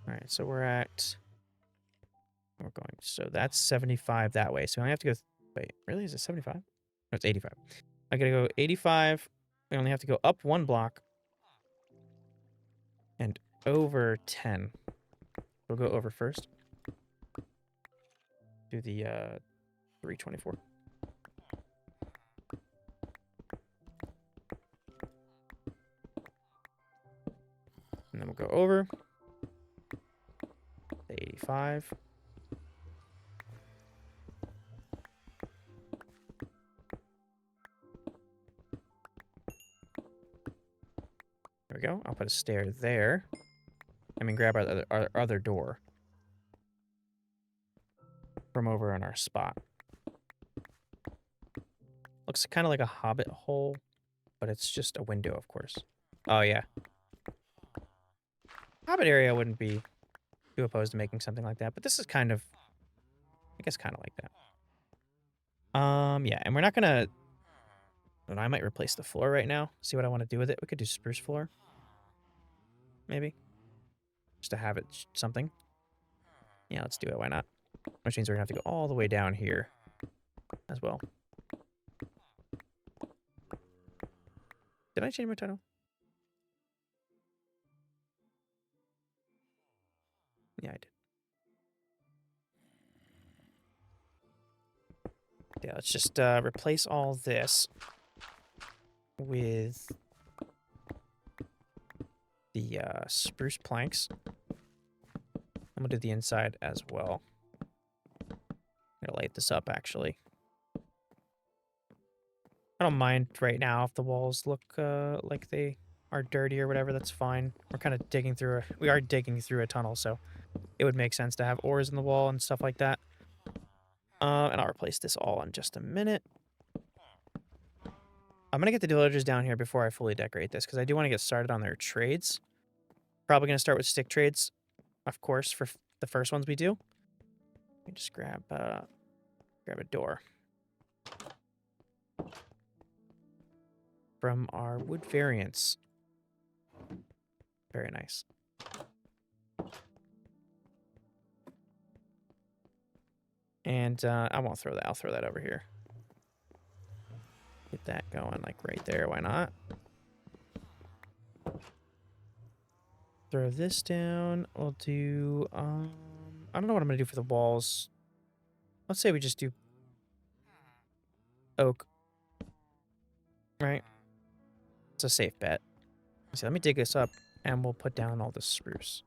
right, so we're going, so that's 75 that way. So we only have to go, wait, really? Is it 75? No, it's 85. I gotta go 85. We only have to go up 1 block and over 10. We'll go over first. Do the 324. And then we'll go over to 85. There we go. I'll put a stair there. I mean, grab our other door from over in our spot. Looks kind of like a hobbit hole, but it's just a window, of course. Oh, yeah. Hobbit area wouldn't be too opposed to making something like that, but this is kind of, I guess, kind of like that. Yeah, and we're not gonna, I might replace the floor right now. See what I want to do with it. We could do spruce floor. Maybe. Just to have it something. Yeah, let's do it. Why not? Which means we're gonna have to go all the way down here as well. Did I change my title? Yeah, I did. Yeah, let's just replace all this with the spruce planks. I'm gonna do the inside as well. I'm gonna light this up, actually. I don't mind right now if the walls look like they are dirty or whatever. That's fine. We're kind of digging through we are digging through a tunnel, so it would make sense to have ores in the wall and stuff like that. And I'll replace this all in just a minute. I'm going to get the villagers down here before I fully decorate this, because I do want to get started on their trades. Probably going to start with stick trades, of course, for the first ones we do. Let me just grab a door from our wood variants. Very nice. And I won't throw that. I'll throw that over here. Get that going, like, right there. Why not? Throw this down. We'll do, I don't know what I'm going to do for the walls. Let's say we just do oak. Right? It's a safe bet. So let me dig this up, and we'll put down all the spruce.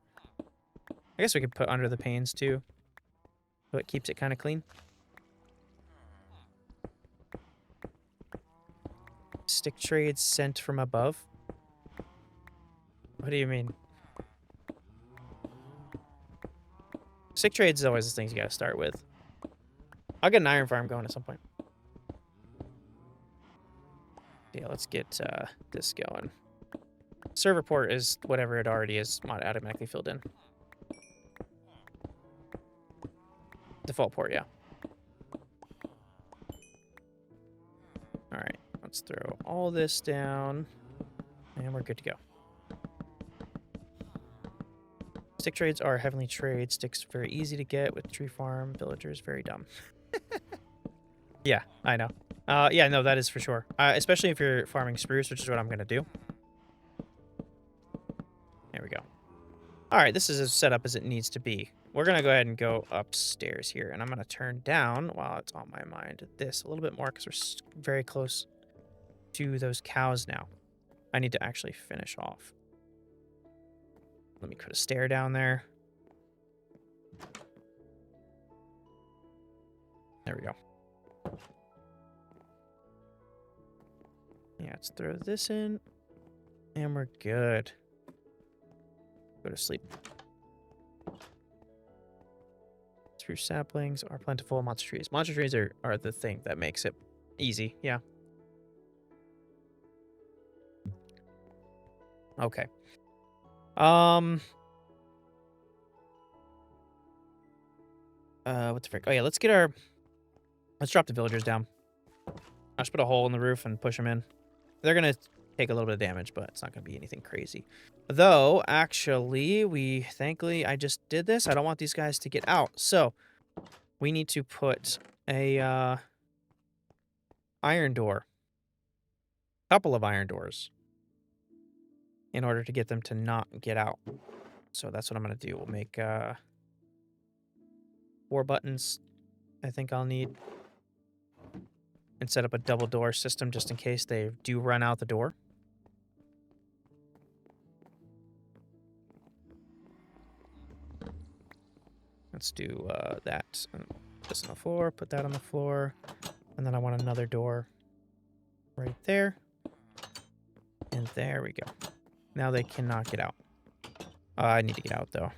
I guess we could put under the panes, too. So it keeps it kind of clean. Stick trades sent from above? What do you mean? Stick trades is always the things you gotta start with. I'll get an iron farm going at some point. Yeah, let's get this going. Server port is whatever it already is, automatically filled in. Default port, yeah. Alright, let's throw all this down. And we're good to go. Stick trades are heavenly trade. Sticks very easy to get with tree farm. Villagers very dumb. Yeah, I know. Yeah, no, that is for sure. Especially if you're farming spruce, which is what I'm going to do. There we go. All right, this is as set up as it needs to be. We're going to go ahead and go upstairs here, and I'm going to turn down, while it's on my mind, this a little bit more because we're very close to those cows now. I need to actually finish off. Let me put a stair down there. There we go. Yeah, let's throw this in. And we're good. Go to sleep. Spruce saplings are plentiful. Monster trees. Monster trees are the thing that makes it easy. Yeah. Okay. What the frick? Oh, yeah, let's drop the villagers down. I'll just put a hole in the roof and push them in. They're going to take a little bit of damage, but it's not going to be anything crazy. Though, actually, thankfully, I just did this. I don't want these guys to get out. So, we need to put a, iron door. Couple of iron doors. In order to get them to not get out. So, that's what I'm going to do. We'll make, 4 buttons. I think I'll need. And set up a double door system just in case they do run out the door. Let's do that. This on the floor, put that on the floor. And then I want another door right there. And there we go. Now they cannot get out. I need to get out, though.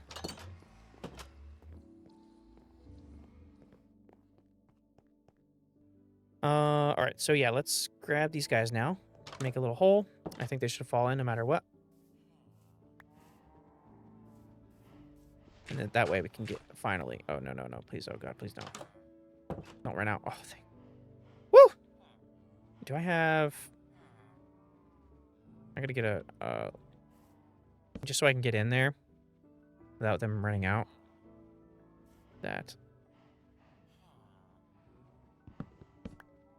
Alright, so yeah, let's grab these guys now. Make a little hole. I think they should fall in no matter what. And then that way we can get, finally. Oh, no, please, oh god, please don't. Don't run out. Oh, thank. Woo! Do I have... I gotta get a, just so I can get in there without them running out. That.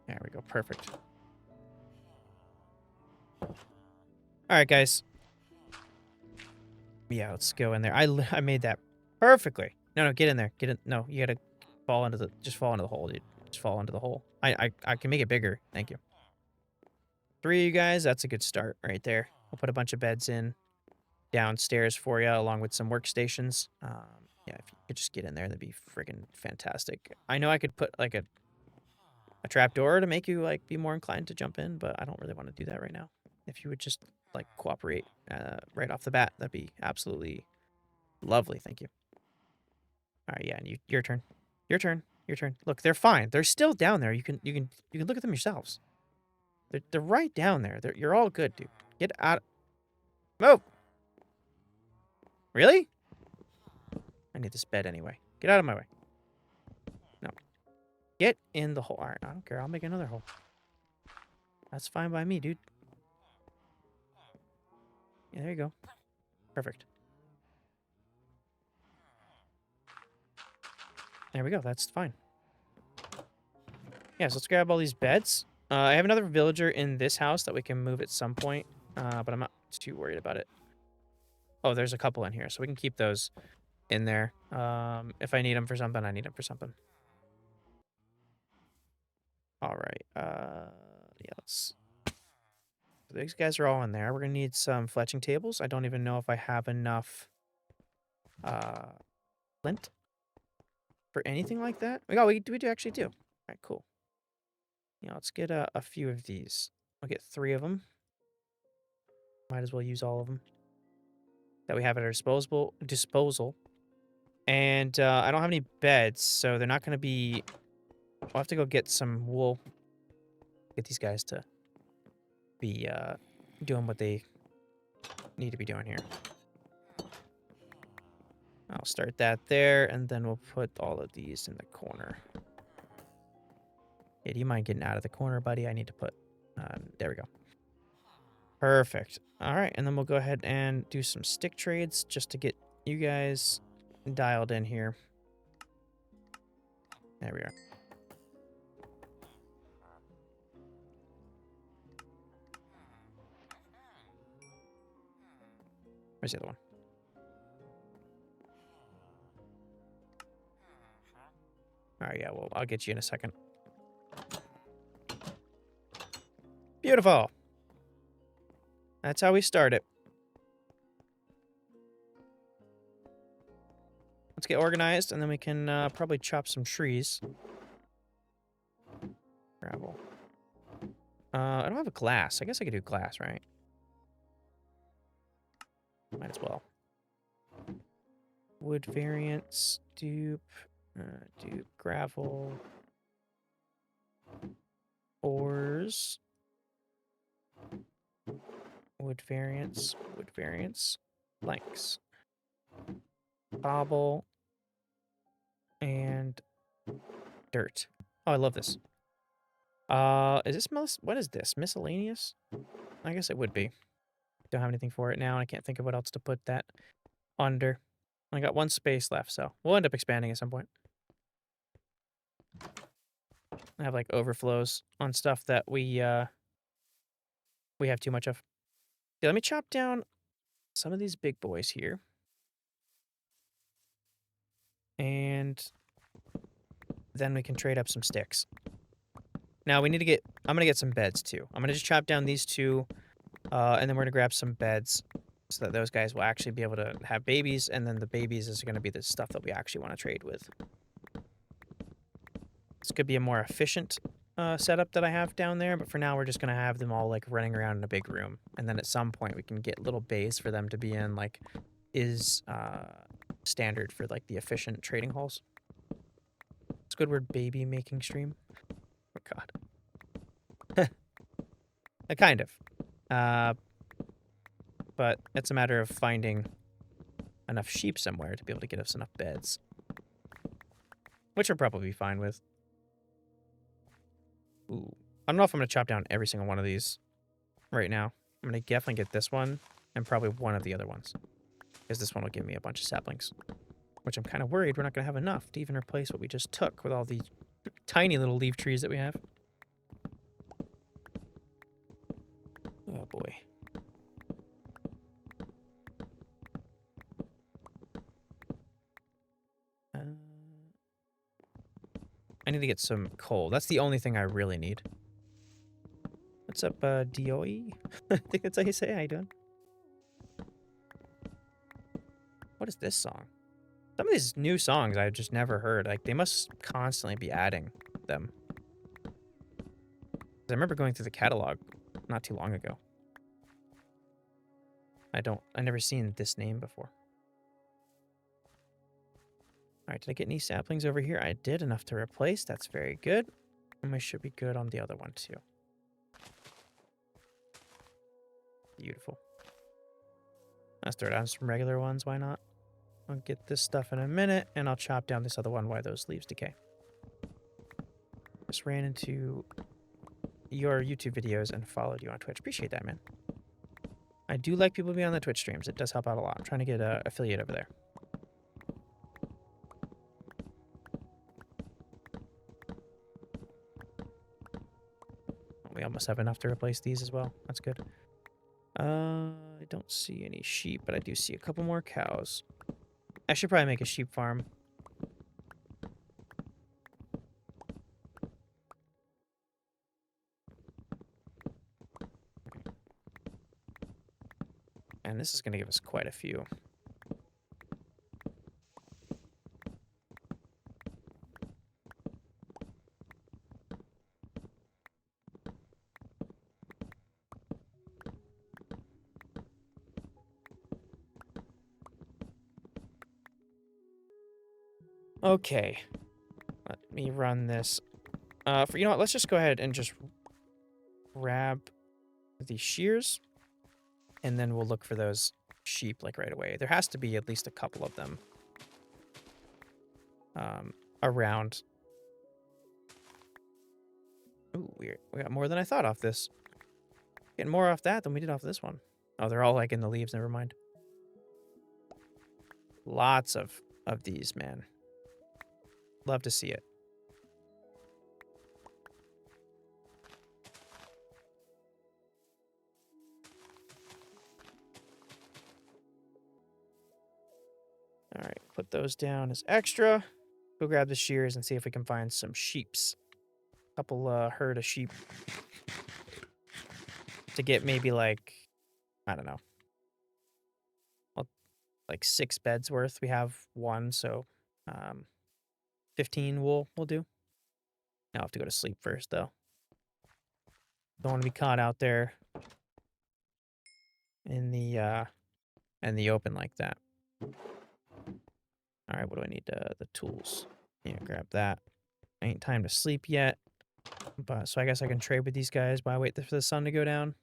There we go. Perfect. Alright, guys. Yeah, let's go in there. I made that perfectly. No, get in there. Get in. No, you gotta fall into the... Just fall into the hole, dude. Just fall into the hole. I can make it bigger. Thank you. 3 of you guys, that's a good start right there. I'll put a bunch of beds in downstairs for you, along with some workstations. Yeah, if you could just get in there, that'd be friggin' fantastic. I know I could put, like, a trapdoor to make you, like, be more inclined to jump in, but I don't really want to do that right now. If you would just, like, cooperate right off the bat, that'd be absolutely lovely. Thank you. All right, yeah, and your turn. Your turn. Look, they're fine. They're still down there. You can look at them yourselves. They're right down there. You're all good, dude. Get out. Move. Really? I need this bed anyway. Get out of my way. No. Get in the hole. All right, I don't care. I'll make another hole. That's fine by me, dude. Yeah, there you go. Perfect. There we go. That's fine. Yeah, so let's grab all these beds. I have another villager in this house that we can move at some point, but I'm not too worried about it. Oh, there's a couple in here, so we can keep those in there. If I need them for something, I need them for something. All right. Yeah, these guys are all in there. We're gonna need some fletching tables. I don't even know if I have enough flint for anything like that. Oh, we do actually do. All right, cool. Yeah, let's get a few of these. I'll get 3 of them. Might as well use all of them that we have at our disposal. And I don't have any beds, so they're not going to be... I'll have to go get some wool. Get these guys to be doing what they need to be doing here. I'll start that there, and then we'll put all of these in the corner. Yeah, do you mind getting out of the corner, buddy? I need to put... there we go. Perfect. All right, and then we'll go ahead and do some stick trades just to get you guys dialed in here. There we are. Where's the other one? All right, yeah, well, I'll get you in a second. Beautiful. That's how we start it. Let's get organized, and then we can probably chop some trees. Gravel. I don't have a glass. I guess I could do glass, right? Might as well. Wood variants, dupe, gravel, ores, wood variants, blanks, cobble, and dirt. Oh, I love this. Is this what is this? Miscellaneous? I guess it would be. Don't have anything for it now. I can't think of what else to put that under. I got 1 space left, so we'll end up expanding at some point. I have like overflows on stuff that we have too much of. Yeah, let me chop down some of these big boys here. And then we can trade up some sticks. Now we need to get, I'm going to get some beds too. I'm going to just chop down these 2, and then we're going to grab some beds so that those guys will actually be able to have babies, and then the babies is going to be the stuff that we actually want to trade with. This could be a more efficient setup that I have down there, but for now we're just going to have them all like running around in a big room, and then at some point we can get little bays for them to be in, like is standard for like the efficient trading halls. Squidward baby making stream. Oh god. Kind of. But it's a matter of finding enough sheep somewhere to be able to get us enough beds. Which we'll probably be fine with. Ooh. I don't know if I'm going to chop down every single one of these right now. I'm going to definitely get this one and probably one of the other ones. Because this one will give me a bunch of saplings. Which I'm kind of worried we're not going to have enough to even replace what we just took with all these tiny little leaf trees that we have. Oh boy. I need to get some coal. That's the only thing I really need. What's up, DOE? I think that's how you say it. How you doing? What is this song? Some of these new songs I've just never heard. Like, they must constantly be adding them. I remember going through the catalog not too long ago. I never seen this name before. All right, did I get any saplings over here? I did, enough to replace. That's very good. And we should be good on the other one, too. Beautiful. Let's throw down some regular ones. Why not? I'll get this stuff in a minute, and I'll chop down this other one while those leaves decay. Just ran into your YouTube videos and followed you on Twitch. Appreciate that, man. I do like people being on the Twitch streams. It does help out a lot. I'm trying to get an affiliate over there. We almost have enough to replace these as well. That's good. I don't see any sheep, but I do see a couple more cows. I should probably make a sheep farm. And this is going to give us quite a few. Okay. Let me run this. You know what? Let's just go ahead and just grab the shears. And then we'll look for those sheep, like, right away. There has to be at least a couple of them around. Ooh, we got more than I thought off this. Getting more off that than we did off this one. Oh, they're all, like, in the leaves. Never mind. Lots of these, man. Love to see it. All right, put those down as extra. Go grab the shears and see if we can find some sheeps. A couple herd of sheep. To get maybe like, I don't know. Well, like 6 beds worth. We have 1, so 15 we'll do. I'll have to go to sleep first though. Don't want to be caught out there in the open like that. All right, what do I need? The tools. Yeah, grab that. Ain't time to sleep yet. But so I guess I can trade with these guys while I wait for the sun to go down.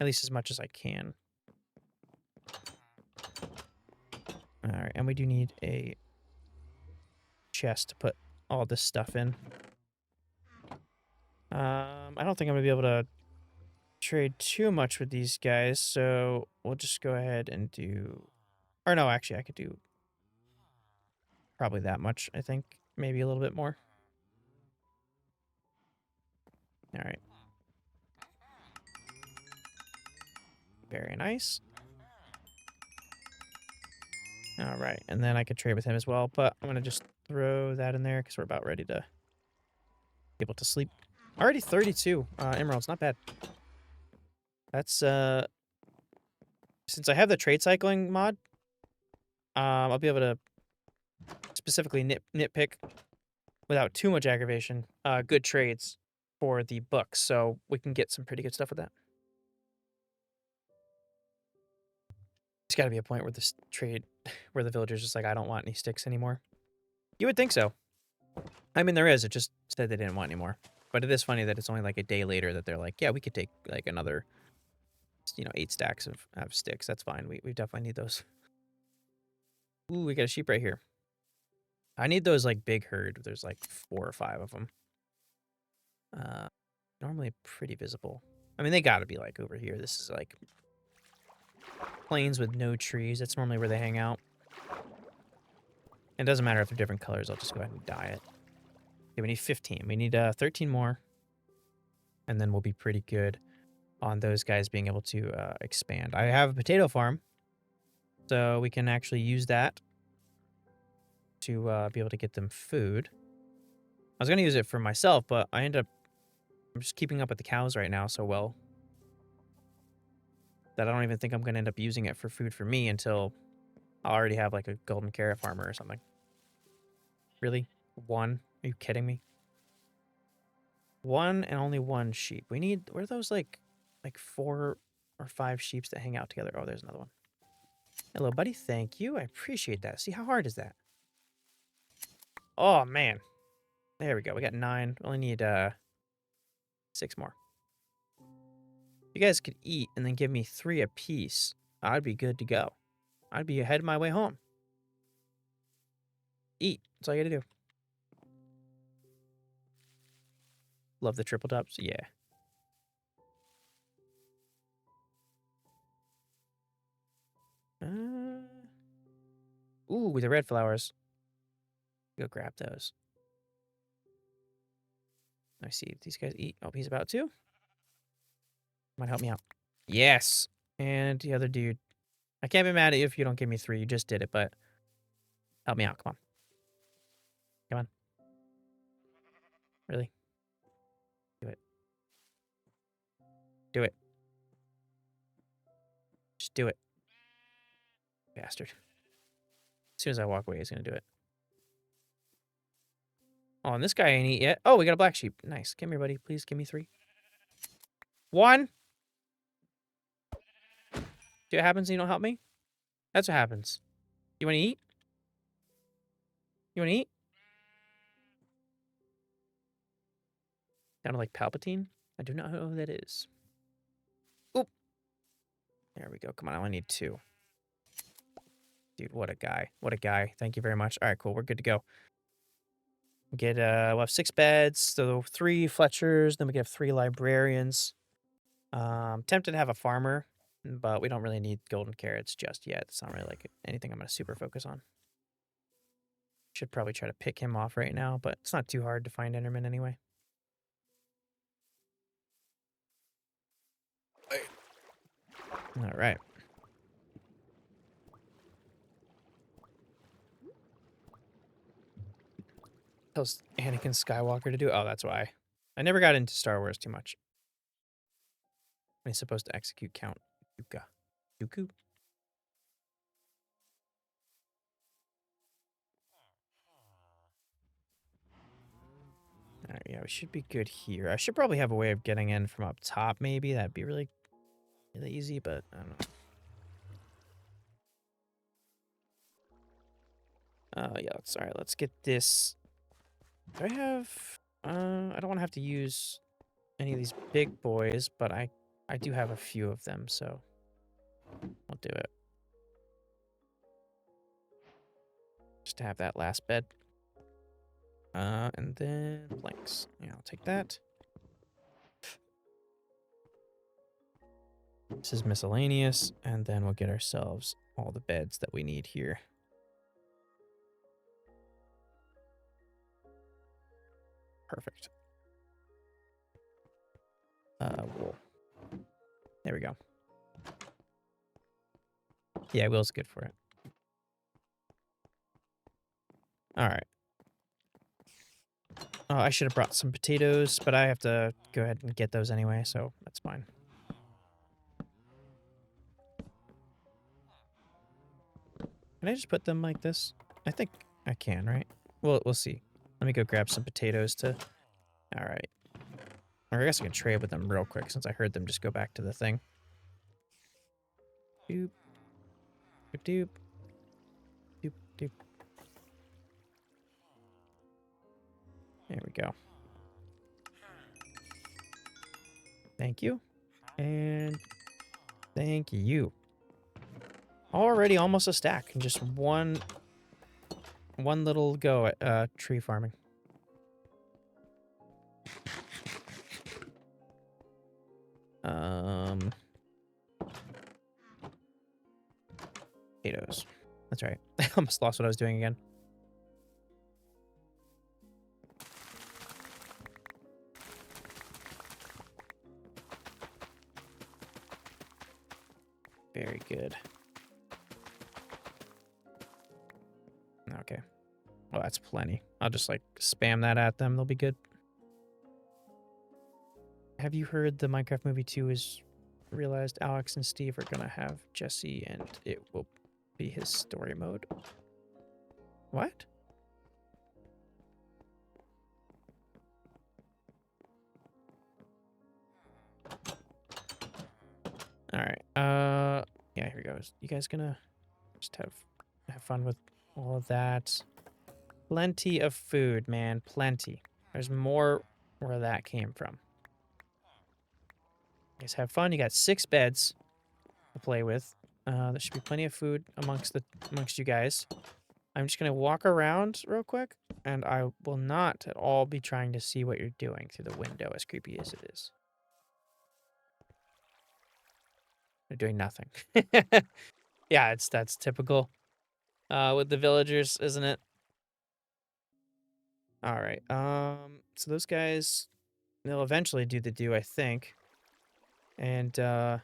At least as much as I can. All right, and we do need a chest to put all this stuff in. I don't think I'm gonna be able to trade too much with these guys, so we'll just go ahead and do. Or no, actually, I could do probably that much. I think maybe a little bit more. All right. Very nice. All right, and then I could trade with him as well, but I'm gonna just throw that in there because we're about ready to be able to sleep. Already 32 emeralds, not bad. That's since I have the trade cycling mod, I'll be able to specifically nitpick without too much aggravation good trades for the books, so we can get some pretty good stuff with that. There's got to be a point where this trade, where the villager's just like, I don't want any sticks anymore. You would think so. I mean, there is. It just said they didn't want any more. But it is funny that it's only like a day later that they're like, yeah, we could take like another, 8 stacks of sticks. That's fine. We definitely need those. Ooh, we got a sheep right here. I need those like big herd. There's like 4 or 5 of them. Normally pretty visible. I mean, they got to be like over here. This is like plains with no trees. That's normally where they hang out. It doesn't matter if they're different colors. I'll just go ahead and dye it. Okay, we need 15. We need 13 more. And then we'll be pretty good on those guys being able to expand. I have a potato farm. So we can actually use that to be able to get them food. I was going to use it for myself, but I'm just keeping up with the cows right now so well that I don't even think I'm going to end up using it for food for me until I already have like a golden carrot farmer or something. Really? 1? Are you kidding me? 1 and only 1 sheep. We need, where are those like 4 or 5 sheeps that hang out together? Oh, there's another one. Hello, buddy. Thank you. I appreciate that. See, how hard is that? Oh, man. There we go. We got 9. We only need 6 more. You guys could eat and then give me 3 apiece. I'd be good to go. I'd be ahead of my way home. Eat. That's all you gotta do. Love the triple tops. Yeah. Ooh, the red flowers. Go grab those. I see if these guys eat. Oh, he's about to. Might help me out. Yes. And the other dude. I can't be mad at you if you don't give me 3. You just did it, but help me out. Come on. Come on. Really? Do it. Do it. Just do it. Bastard. As soon as I walk away, he's going to do it. Oh, and this guy ain't eat yet. Oh, we got a black sheep. Nice. Come here, buddy. Please give me 3. 1. See what happens when you don't help me? That's what happens. You want to eat? You want to eat? Sounded like Palpatine. I do not know who that is. Oop. There we go. Come on, I only need 2. Dude, what a guy. What a guy. Thank you very much. All right, cool. We're good to go. We'll have 6 beds, so 3 Fletchers, then we can have 3 librarians. Tempted to have a farmer, but we don't really need golden carrots just yet. It's not really like anything I'm going to super focus on. Should probably try to pick him off right now, but it's not too hard to find Enderman anyway. All right. Tells Anakin Skywalker to do. Oh, that's why. I never got into Star Wars too much. When he's supposed to execute Count Dooku. All right, yeah, we should be good here. I should probably have a way of getting in from up top, maybe. That'd be really, really easy, but I don't know. Yeah, all right, let's get this. Do I have... I don't want to have to use any of these big boys, but I do have a few of them, so I'll do it. Just to have that last bed. And then planks. Yeah, I'll take that. This is miscellaneous, and then we'll get ourselves all the beds that we need here. Perfect. Wool. There we go. Yeah, wool's good for it. All right. Oh, I should have brought some potatoes, but I have to go ahead and get those anyway, so that's fine. Can I just put them like this? I think I can, right? Well, we'll see. Let me go grab some potatoes to... All right. Or I guess I can trade with them real quick since I heard them just go back to the thing. Doop. Doop doop. Doop doop. There we go. Thank you. And thank you. Already almost a stack in just one little go at tree farming. Potatoes. That's right. I almost lost what I was doing again. Very good. Okay. Well, that's plenty. I'll just like spam that at them. They'll be good. Have you heard the Minecraft Movie 2 is realized Alex and Steve are gonna have Jesse and it will be his story mode? What? All right. Yeah, here we go. You guys gonna just have fun with all of that? Plenty of food, man. Plenty. There's more where that came from. guys have fun. You got 6 beds to play with. There should be plenty of food amongst you guys. I'm just gonna walk around real quick, and I will not at all be trying to see what you're doing through the window, as creepy as it is. They're doing nothing. Yeah, that's typical with the villagers, isn't it? All right. So those guys, they'll eventually do the do, I think. And yeah,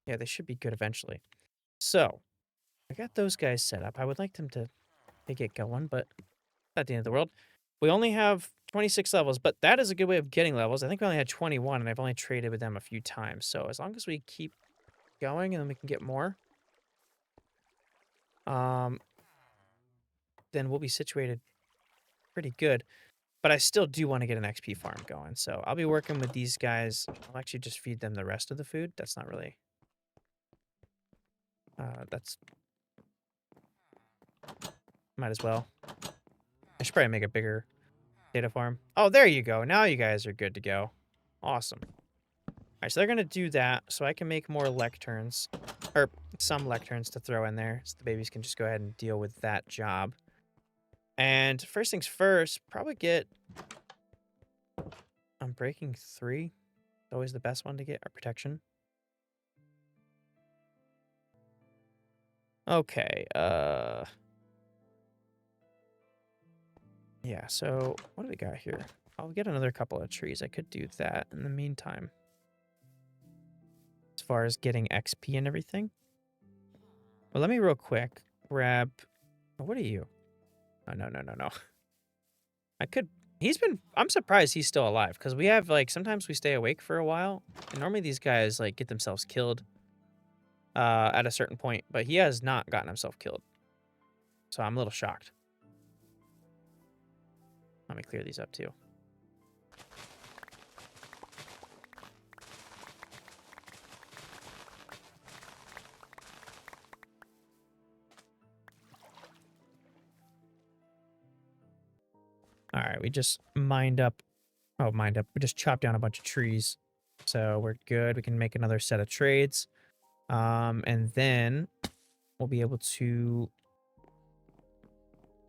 they should be good eventually. So I got those guys set up. I would like them to get going, but not the end of the world. We only have 26 levels, but that is a good way of getting levels. I think we only had 21, and I've only traded with them a few times. So as long as we keep going, and then we can get more, then we'll be situated pretty good. But I still do want to get an XP farm going, so I'll be working with these guys. I'll actually just feed them the rest of the food. That's not really... that's... Might as well. I should probably make a bigger data farm. Oh, there you go. Now you guys are good to go. Awesome. Alright, so they're going to do that, so I can make more lecterns. Or some lecterns to throw in there, so the babies can just go ahead and deal with that job. And first things first, probably get... Unbreaking 3. Always the best one to get, or protection. Okay, yeah, so what do we got here? I'll get another couple of trees. I could do that in the meantime. As far as getting XP and everything. Well, let me real quick grab... Oh, what are you? Oh, no. I could... I'm surprised he's still alive, because we have, like, sometimes we stay awake for a while, and normally these guys, like, get themselves killed at a certain point, but he has not gotten himself killed. So I'm a little shocked. Let me clear these up, too. All right, we just mined up. Oh, mined up. We just chopped down a bunch of trees. So we're good. We can make another set of trades. And then we'll be able to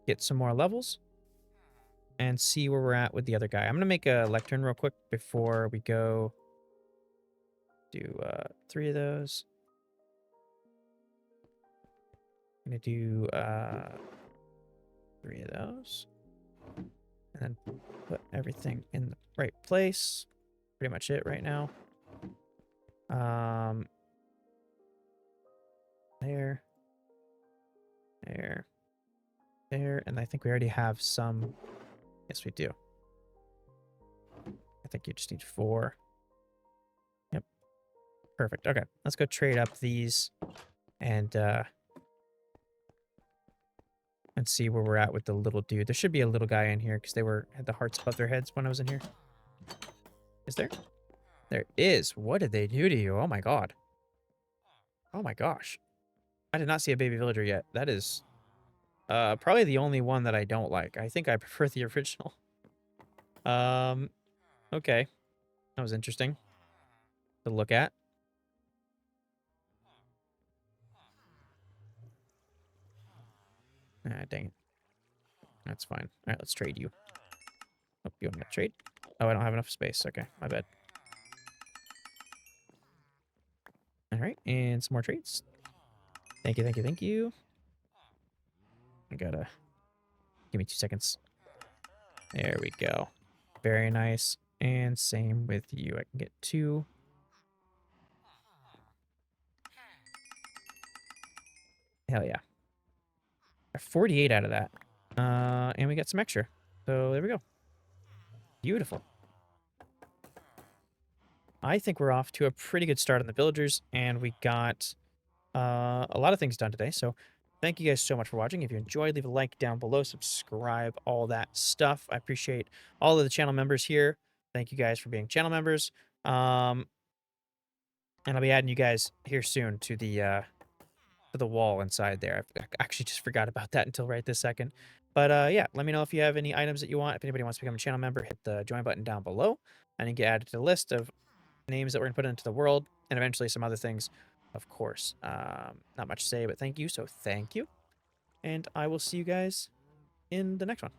get some more levels and see where we're at with the other guy. I'm going to make a lectern real quick before we go do 3 of those. I'm going to do 3 of those. And then put everything in the right place. Pretty much it right now. There. There. And I think we already have some. Yes, we do. I think you just need 4. Yep. Perfect. Okay. Let's go trade up these and see where we're at with the little dude. There should be a little guy in here because they had the hearts above their heads when I was in here. Is there? There is. What did they do to you? Oh my god. Oh my gosh. I did not see a baby villager yet. That is probably the only one that I don't like. I think I prefer the original. Okay. That was interesting to look at. Ah, dang it. That's fine. All right, let's trade you. Oh, you want me to trade? Oh, I don't have enough space. Okay, my bad. All right, and some more trades. Thank you. I gotta... Give me 2 seconds. There we go. Very nice. And same with you. I can get 2. Hell yeah. 48 out of that. And we got some extra. So there we go. Beautiful. I think we're off to a pretty good start on the villagers, and we got a lot of things done today. So thank you guys so much for watching. If you enjoyed, leave a like down below, subscribe, all that stuff. I appreciate all of the channel members here. Thank you guys for being channel members. And I'll be adding you guys here soon to the to the wall inside there. I actually just forgot about that until right this second. But yeah, let me know if you have any items that you want. If anybody wants to become a channel member, hit the join button down below and you get added to the list of names that we're going to put into the world and eventually some other things, of course. Not much to say, but thank you. So thank you. And I will see you guys in the next one.